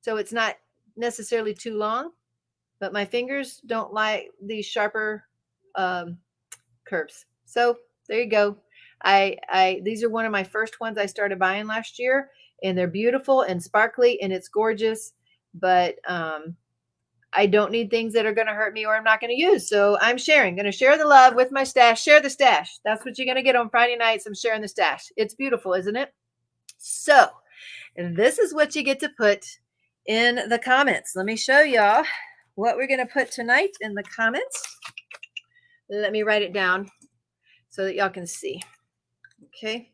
So it's not necessarily too long. But my fingers don't like these sharper curves. So there you go. These are one of my first ones I started buying last year, and they're beautiful and sparkly and it's gorgeous, but I don't need things that are going to hurt me or I'm not going to use. So I'm going to share the love with my stash. Share the stash. That's what you're going to get on Friday nights. I'm sharing the stash. It's beautiful, isn't it? So, and this is what you get to put in the comments. Let me show y'all what we're going to put tonight in the comments. Let me write it down so that y'all can see. Okay.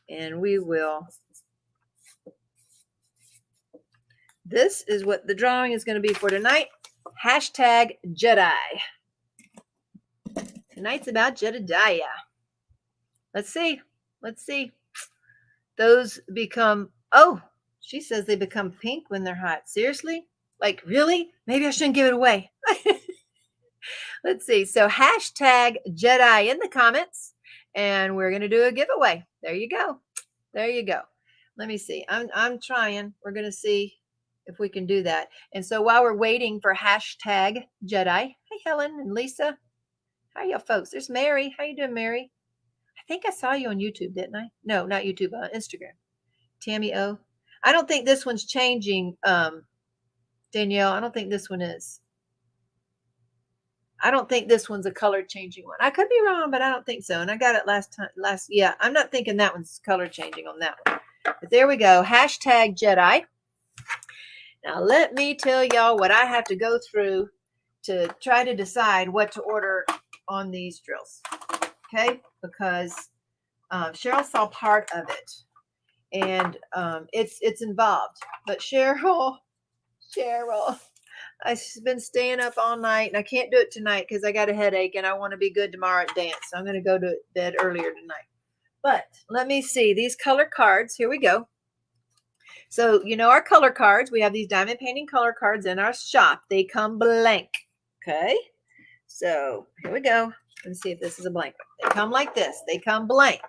And we will. This is what the drawing is going to be for tonight. Hashtag Jedi. Tonight's about Jedediah. Let's see. Let's see. Those become, oh, she says they become pink when they're hot. Seriously? Like, really? Maybe I shouldn't give it away. Let's see. So hashtag Jedi in the comments. And we're going to do a giveaway. There you go. There you go. Let me see. I'm trying. We're going to see if we can do that. And so while we're waiting for hashtag Jedi, hey, Helen and Lisa. How are y'all folks? There's Mary. How you doing, Mary? I think I saw you on YouTube, didn't I? No, not YouTube, Instagram. Tammy O. I don't think this one's changing, Danielle. I don't think this one is. I don't think this one's a color changing one. I could be wrong, but I don't think so. And I got it yeah, I'm not thinking that one's color changing on that one. But there we go. Hashtag Jedi. Now let me tell y'all what I have to go through to try to decide what to order on these drills. Okay? Because Cheryl saw part of it. And it's involved. But Cheryl, I've been staying up all night, and I can't do it tonight because I got a headache and I want to be good tomorrow at dance. So I'm going to go to bed earlier tonight. But let me see these color cards. Here we go. So, you know, our color cards, we have these diamond painting color cards in our shop. They come blank. Okay. So here we go. Let's see if this is a blank one. They come like this. They come blank.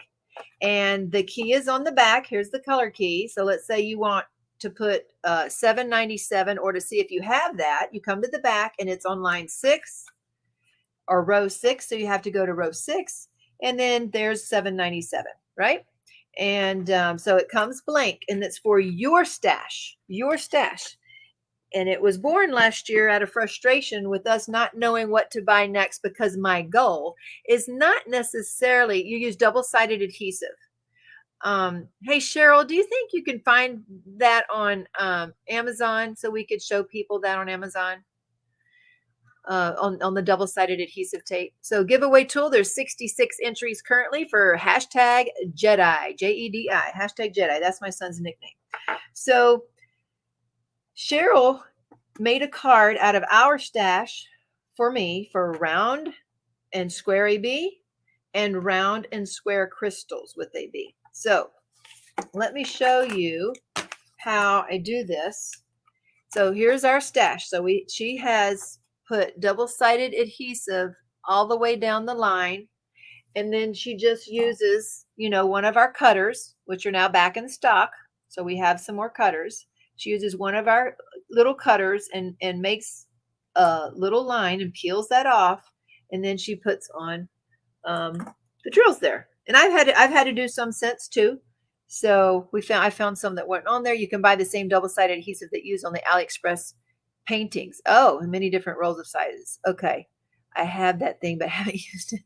And the key is on the back. Here's the color key. So let's say you want to put $7.97, or to see if you have that, you come to the back and it's on line 6 or row 6. So you have to go to row 6, and then there's $7.97, right? And so it comes blank, and it's for your stash, And it was born last year out of frustration with us not knowing what to buy next, because my goal is not necessarily, you use double-sided adhesive. Hey, Cheryl, do you think you can find that on Amazon so we could show people that on Amazon on the double-sided adhesive tape? So giveaway tool, there's 66 entries currently for hashtag Jedi, J-E-D-I, hashtag Jedi. That's my son's nickname. So Cheryl made a card out of our stash for me for round and square AB and round and square crystals with AB. So let me show you how I do this. So here's our stash. So she has put double-sided adhesive all the way down the line. And then she just uses, you know, one of our cutters, which are now back in stock. So we have some more cutters. She uses one of our little cutters and makes a little line and peels that off. And then she puts on the drills there. And I've had to do some since too. So I found some that weren't on there. You can buy the same double-sided adhesive that you use on the AliExpress paintings. Oh, in many different rolls of sizes. Okay. I have that thing, but I haven't used it.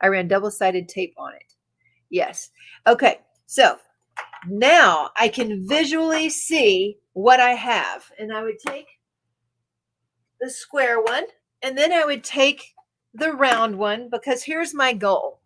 I ran double-sided tape on it. Yes. Okay. So now I can visually see what I have. And I would take the square one, and then I would take the round one, because here's my goal.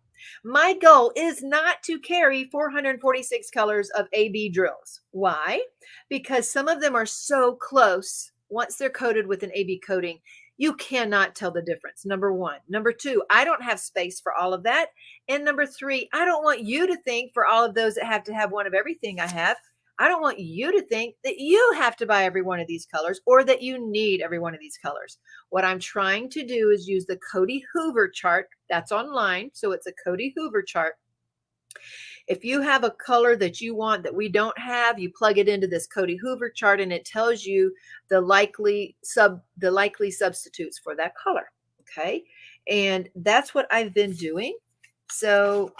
My goal is not to carry 446 colors of AB drills. Why? Because some of them are so close. Once they're coated with an AB coating, you cannot tell the difference. Number one. Number two, I don't have space for all of that. And number three, I don't want you to think for all of those that have to have one of everything I have, I don't want you to think that you have to buy every one of these colors or that you need every one of these colors. What I'm trying to do is use the Cody Hoover chart that's online. So it's a Cody Hoover chart. If you have a color that you want that we don't have, you plug it into this Cody Hoover chart and it tells you the likely substitutes for that color. Okay. And that's what I've been doing. So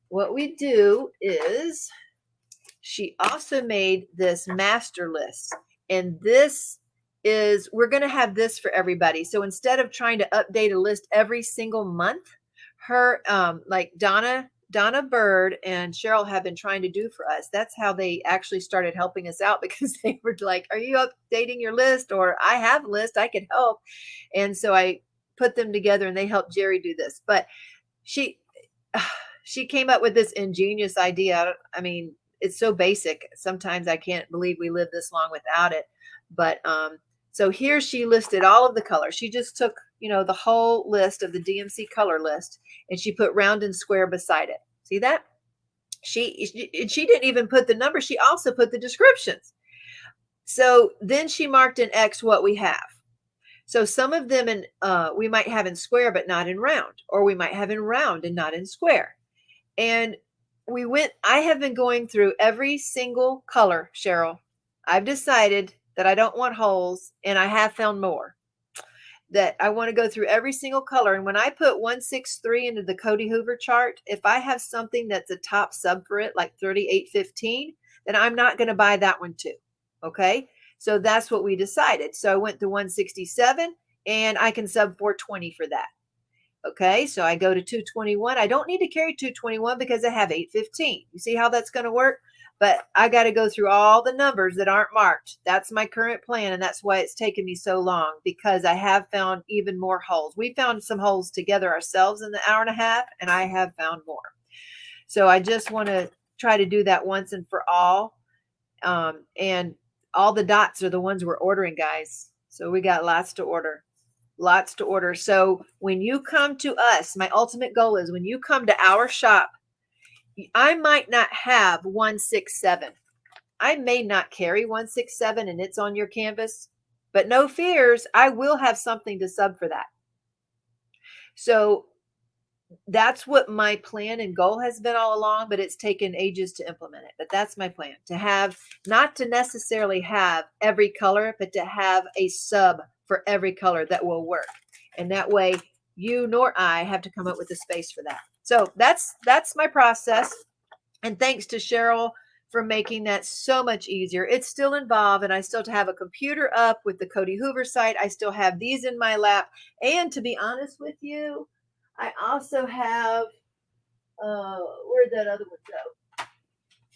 what we do is she also made this master list, and this is, we're going to have this for everybody. So instead of trying to update a list every single month, her, like Donna Bird and Cheryl have been trying to do for us. That's how they actually started helping us out, because they were like, are you updating your list? Or I have a list, I could help. And so I put them together and they helped Jerry do this. But she came up with this ingenious idea. I mean, it's so basic. Sometimes I can't believe we lived this long without it. But so here she listed all of the colors. She just took, the whole list of the DMC color list, and she put round and square beside it. See that? She didn't even put the number. She also put the descriptions. So then she marked in X what we have. So some of them we might have in square, but not in round, or we might have in round and not in square. And I have been going through every single color, Cheryl. I've decided that I don't want holes, and I have found more. That I want to go through every single color. And when I put 163 into the Cody Hoover chart, if I have something that's a top sub for it, like 3815, then I'm not going to buy that one too. Okay. So that's what we decided. So I went to 167 and I can sub 420 for that. Okay, so I go to 221. I don't need to carry 221 because I have 815. You see how that's going to work? But I got to go through all the numbers that aren't marked. That's my current plan, and that's why it's taken me so long, because I have found even more holes. We found some holes together ourselves in the hour and a half, and I have found more. So I just want to try to do that once and for all. And all the dots are the ones we're ordering, guys. So we got lots to order. Lots to order. So when you come to us, my ultimate goal is when you come to our shop, I might not have 167. I may not carry 167 and it's on your canvas, but no fears, I will have something to sub for that. So that's what my plan and goal has been all along, but it's taken ages to implement it. But that's my plan, to have, not to necessarily have every color, but to have a sub for every color that will work. And that way you nor I have to come up with a space for that. So that's my process. And thanks to Cheryl for making that so much easier. It's still involved, and I still have a computer up with the Cody Hoover site. I still have these in my lap. And to be honest with you, I also have, where'd that other one go?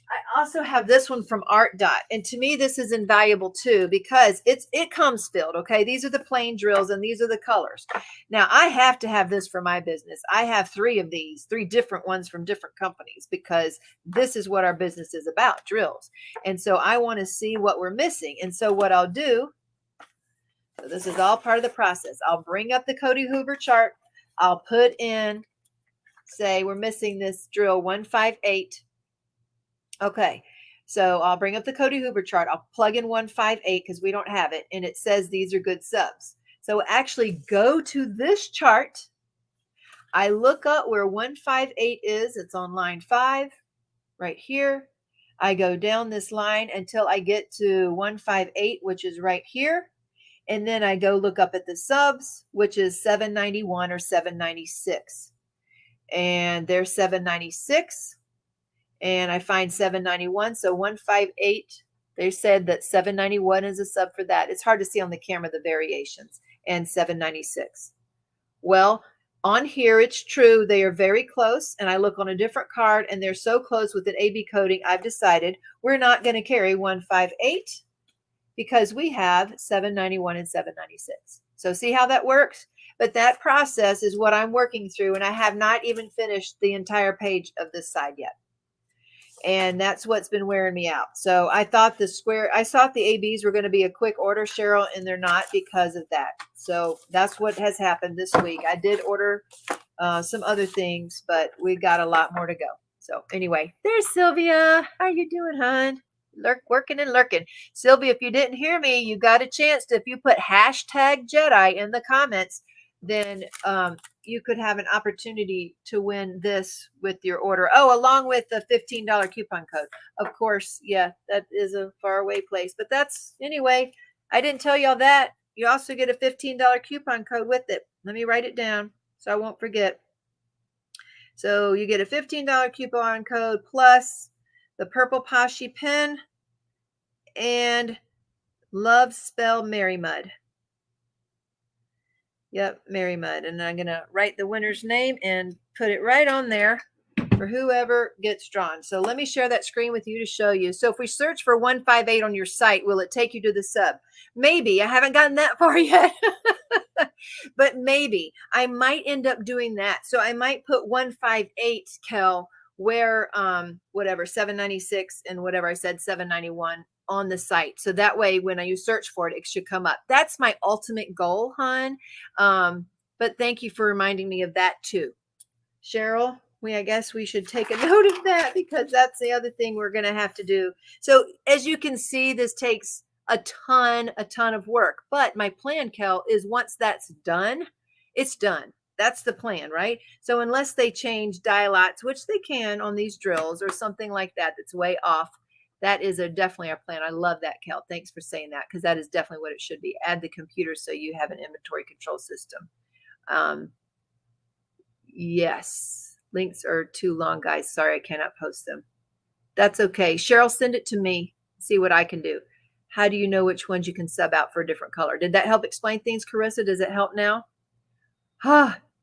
I also have this one from ARTDOT. And to me, this is invaluable too, because it comes filled. Okay. These are the plain drills and these are the colors. Now I have to have this for my business. I have 3 of these, 3 different ones from different companies, because this is what our business is about, drills. And so I want to see what we're missing. And so what I'll do, so this is all part of the process. I'll bring up the Cody Hoover chart. I'll put in, say we're missing this drill 158. Okay, so I'll bring up the Cody Hoover chart. I'll plug in 158 because we don't have it. And it says these are good subs. So actually go to this chart. I look up where 158 is. It's on line 5 right here. I go down this line until I get to 158, which is right here. And then I go look up at the subs, which is 791 or 796. And there's 796. And I find 791. So 158, they said that 791 is a sub for that. It's hard to see on the camera, the variations. And 796. Well, on here, it's true. They are very close. And I look on a different card and they're so close with an AB coding. I've decided we're not going to carry 158 because we have 791 and 796. So see how that works? But that process is what I'm working through. And I have not even finished the entire page of this side yet. And that's what's been wearing me out. So I thought the ABs were going to be a quick order, Cheryl, and they're not because of that. So that's what has happened this week. I did order some other things, but we got a lot more to go. So anyway, there's Sylvia. How you doing, hon? working and lurking. Sylvia, if you didn't hear me, you got a chance to, if you put hashtag Jedi in the comments, then you could have an opportunity to win this with your order. Oh, along with the $15 coupon code. Of course, yeah, that is a faraway place. But that's, anyway, I didn't tell y'all that. You also get a $15 coupon code with it. Let me write it down so I won't forget. So you get a $15 coupon code plus the purple Poshy pen and love spell MerryMud. Yep, MerryMud. And I'm going to write the winner's name and put it right on there for whoever gets drawn. So let me share that screen with you to show you. So if we search for 158 on your site, will it take you to the sub? Maybe. I haven't gotten that far yet. But maybe. I might end up doing that. So I might put 158, Kel, where whatever, 796 and whatever I said, 791 on the site. So that way when you search for it, it should come up. That's my ultimate goal, hon. But thank you for reminding me of that too. Cheryl, I guess we should take a note of that because that's the other thing we're going to have to do. So as you can see, this takes a ton of work. But my plan, Kel, is once that's done, it's done. That's the plan, right? So unless they change dialots, which they can on these drills or something like that, that's way off, that is definitely our plan. I love that, Kel. Thanks for saying that because that is definitely what it should be. Add the computer so you have an inventory control system. Yes. Links are too long, guys. Sorry, I cannot post them. That's okay. Cheryl, send it to me. See what I can do. How do you know which ones you can sub out for a different color? Did that help explain things, Carissa? Does it help now?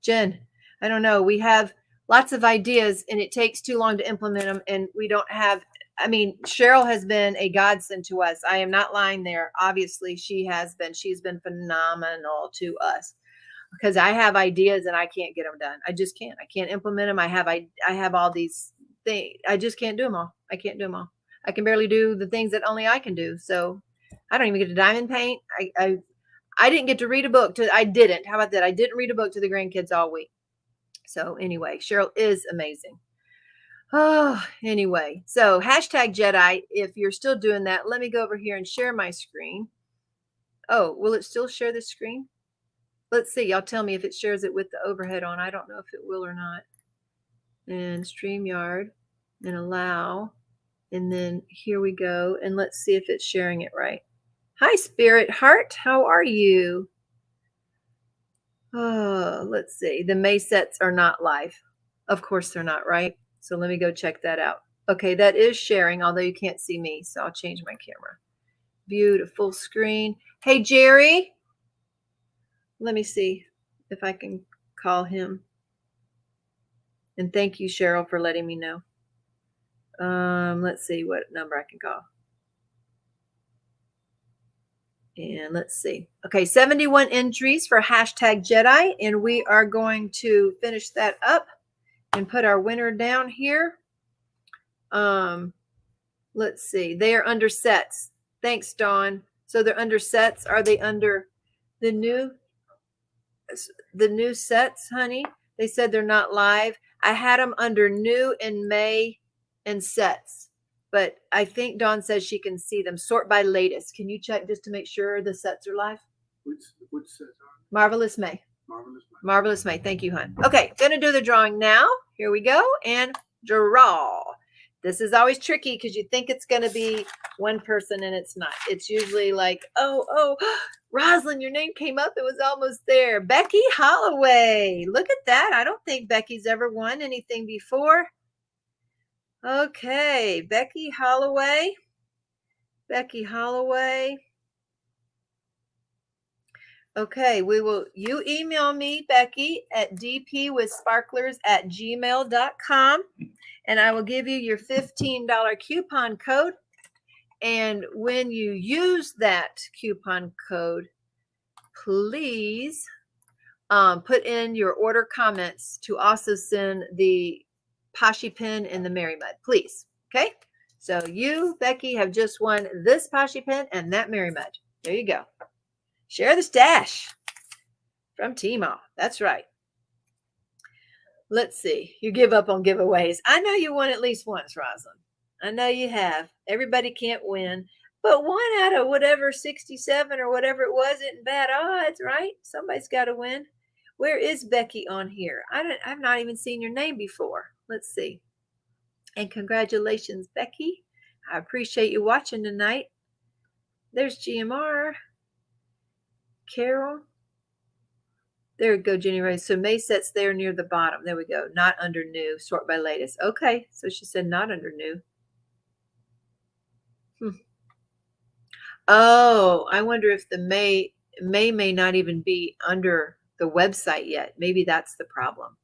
Jen, I don't know. We have lots of ideas and it takes too long to implement them. And we don't have, I mean, Cheryl has been a godsend to us. I am not lying there. Obviously, she has been. She's been phenomenal to us because I have ideas and I can't get them done. I just can't. I can't implement them. I have all these things. I just can't do them all. I can't do them all. I can barely do the things that only I can do. So I don't even get to diamond paint. I didn't get to read a book. I didn't. How about that? I didn't read a book to the grandkids all week. So anyway, Cheryl is amazing. Oh, anyway. So hashtag Jedi. If you're still doing that, let me go over here and share my screen. Oh, will it still share the screen? Let's see. Y'all tell me if it shares it with the overhead on. I don't know if it will or not. And StreamYard and allow. And then here we go. And let's see if it's sharing it right. Hi, Spirit Heart. How are you? Oh, let's see. The May sets are not live. Of course they're not, right? So let me go check that out. Okay, that is sharing, although you can't see me. So I'll change my camera. Beautiful screen. Hey, Jerry. Let me see if I can call him. And thank you, Cheryl, for letting me know. Let's see what number I can call. And let's see. Okay, 71 entries for hashtag Jedi. And we are going to finish that up and put our winner down here. Let's see. They are under sets. Thanks, Dawn. So they're under sets. Are they under the new sets, honey? They said they're not live. I had them under new in May and sets. But I think Dawn says she can see them. Sort by latest. Can you check just to make sure the sets are live? Which sets are? Marvelous May. Marvelous. Marvelous May. Thank you, hon. Okay, going to do the drawing now. Here we go. And draw. This is always tricky because you think it's going to be one person and it's not. It's usually like, oh, Rosalind, your name came up. It was almost there. Becky Holloway. Look at that. I don't think Becky's ever won anything before. Okay, Becky Holloway. Becky Holloway. Okay, you email me, Becky, at dpwithsparklers@gmail.com, and I will give you your $15 coupon code. And when you use that coupon code, please put in your order comments to also send the Poshy pen and the MerryMud, please. Okay, so you, Becky, have just won this Poshy pen and that MerryMud. There you go. Share the stash from Teemaw. That's right. Let's see. You give up on giveaways. I know you won at least once, Rosalind. I know you have. Everybody can't win. But 1 out of whatever 67 or whatever it was isn't bad odds, right? Somebody's got to win. Where is Becky on here? I've not even seen your name before. Let's see. And congratulations, Becky. I appreciate you watching tonight. There's GMR. Carol. There we go, Jenny Ray. So May sets there near the bottom. There we go. Not under new. Sort by latest. Okay. So she said not under new. Oh, I wonder if the May may not even be under the website yet. Maybe that's the problem.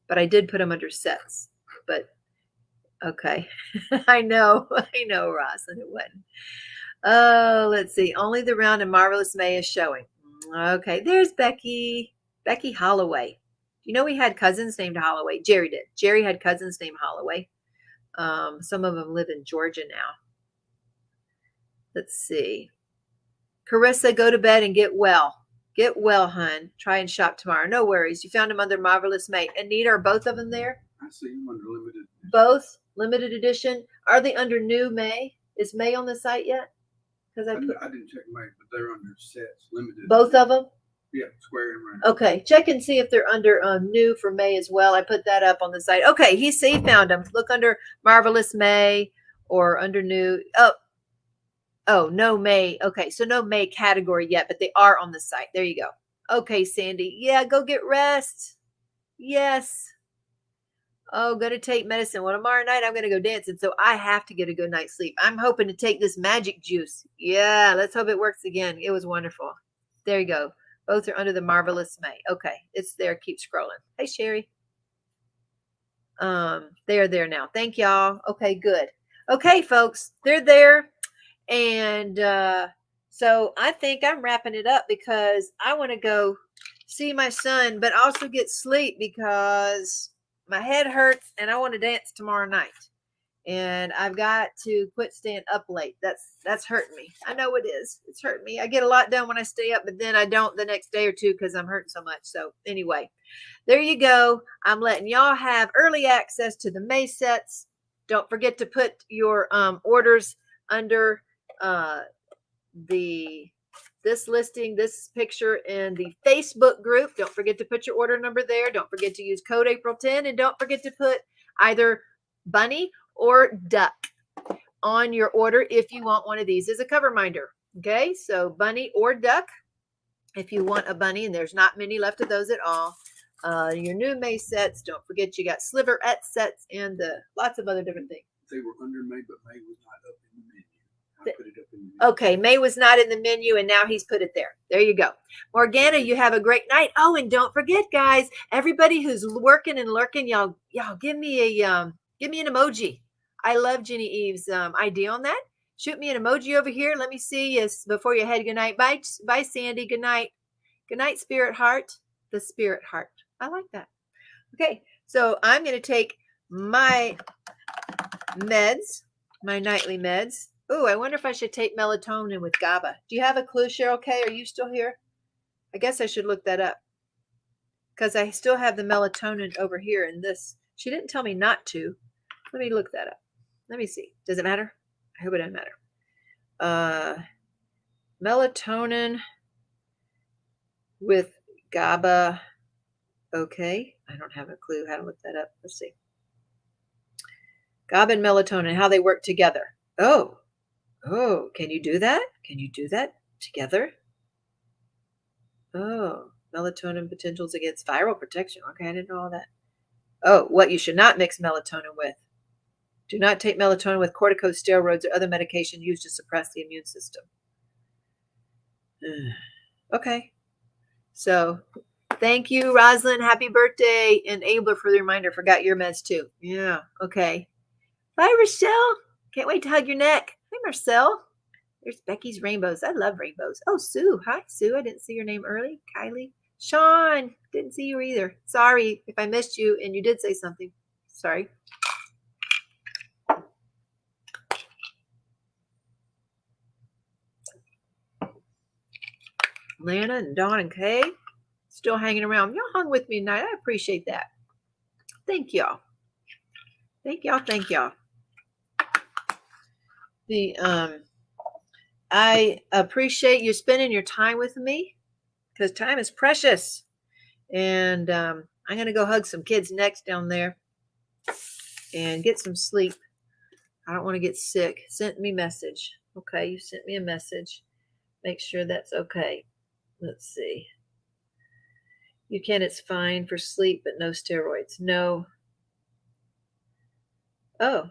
But I did put them under sets. But okay. I know, Ross, and it wasn't. Oh, let's see. Only the round and Marvelous May is showing. Okay, there's Becky. Becky Holloway. You know we had cousins named Holloway. Jerry did. Jerry had cousins named Holloway. Some of them live in Georgia now. Let's see. Carissa, go to bed and get well. Get well, hun. Try and shop tomorrow. No worries. You found them under Marvelous May. Anita, are both of them there? I see them under limited. Both limited edition. Are they under new May? Is May on the site yet? Because I didn't check May, but they're under sets, limited. both of them. Yeah, square and round. Okay, check and see if they're under new for May as well. I put that up on the site. Okay, he found them. Look under Marvelous May or under new. Oh, no May. Okay, so no May category yet, but they are on the site. There you go. Okay, Sandy. Yeah, go get rest. Yes. Oh, gonna take medicine. Well, tomorrow night I'm gonna go dancing, so I have to get a good night's sleep. I'm hoping to take this magic juice. Yeah, let's hope it works again. It was wonderful. There you go. Both are under the Marvelous May. Okay, it's there. Keep scrolling. Hey, Sherry. They are there now. Thank y'all. Okay, good. Okay, folks, they're there. And so I think I'm wrapping it up because I want to go see my son, but also get sleep because my head hurts and I want to dance tomorrow night. And I've got to quit staying up late. That's hurting me. I know it is. It's hurting me. I get a lot done when I stay up, but then I don't the next day or two because I'm hurting so much. So anyway, there you go. I'm letting y'all have early access to the May sets. Don't forget to put your orders under this listing, this picture in the Facebook group. Don't forget to put your order number there. Don't forget to use code April 10, and don't forget to put either bunny or duck on your order if you want one of these as a cover minder. Okay, so bunny or duck if you want a bunny, and there's not many left of those at all. Your new May sets, don't forget you got sliverette sets and lots of other different things. They were under May, but May was not up in the menu. I put it up in the menu. Okay, May was not in the menu, and now he's put it there. There you go. Morgana, you have a great night. Oh, and don't forget, guys, everybody who's working and lurking, y'all give me an emoji. I love Jenny Eve's idea on that. Shoot me an emoji over here. Let me see you before you head. Good night. Bye, Sandy. Good night. Good night, Spirit Heart. The Spirit Heart. I like that. Okay, so I'm going to take my meds, my nightly meds. Oh, I wonder if I should take melatonin with GABA. Do you have a clue, Cheryl K? Are you still here? I guess I should look that up because I still have the melatonin over here in this. She didn't tell me not to. Let me look that up. Let me see. Does it matter? I hope it doesn't matter. Melatonin with GABA. Okay. I don't have a clue how to look that up. Let's see. GABA and melatonin, how they work together. Oh, can you do that? Can you do that together? Oh, melatonin potentials against viral protection. Okay, I didn't know all that. Oh, what you should not mix melatonin with. Do not take melatonin with corticosteroids or other medication used to suppress the immune system. Okay. So thank you, Rosalind. Happy birthday. And Abler for the reminder. Forgot your meds too. Yeah. Okay. Bye, Rochelle. Can't wait to hug your neck. Hi, Marcel. There's Becky's rainbows. I love rainbows. Oh, Sue. Hi, Sue. I didn't see your name early. Kylie. Sean. Didn't see you either. Sorry if I missed you and you did say something. Sorry. Lana and Dawn and Kay still hanging around. Y'all hung with me tonight. I appreciate that. Thank y'all. Thank y'all. Thank y'all. I appreciate you spending your time with me because time is precious. And I'm going to go hug some kids' necks down there and get some sleep. I don't want to get sick. Sent me a message. Okay, you sent me a message. Make sure that's okay. Let's see. You can, it's fine for sleep, but no steroids. No. Oh.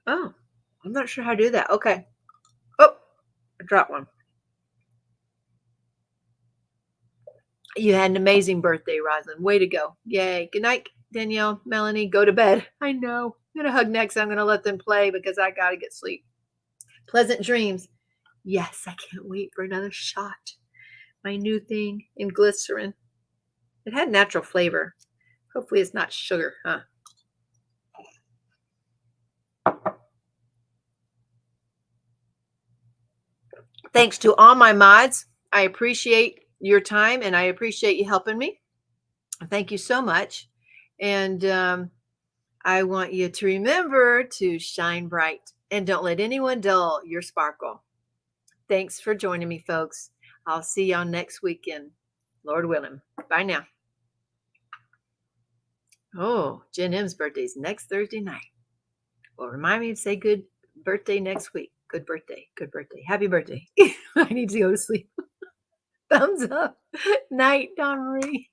Oh, I'm not sure how to do that. Okay. Oh, I dropped one. You had an amazing birthday, Rosalind. Way to go. Yay. Good night, Danielle, Melanie. Go to bed. I know. I'm going to hug next. I'm going to let them play because I got to get sleep. Pleasant dreams. Yes, I can't wait for another shot. My new thing in glycerin. It had natural flavor. Hopefully it's not sugar, huh? Thanks to all my mods. I appreciate your time and I appreciate you helping me. Thank you so much. And I want you to remember to shine bright and don't let anyone dull your sparkle. Thanks for joining me, folks. I'll see y'all next weekend, Lord willing. Bye now. Oh, Jen M's birthday is next Thursday night. Well, remind me to say good birthday next week. Good birthday. Good birthday. Happy birthday. I need to go to sleep. Thumbs up. Night, Dawn Marie.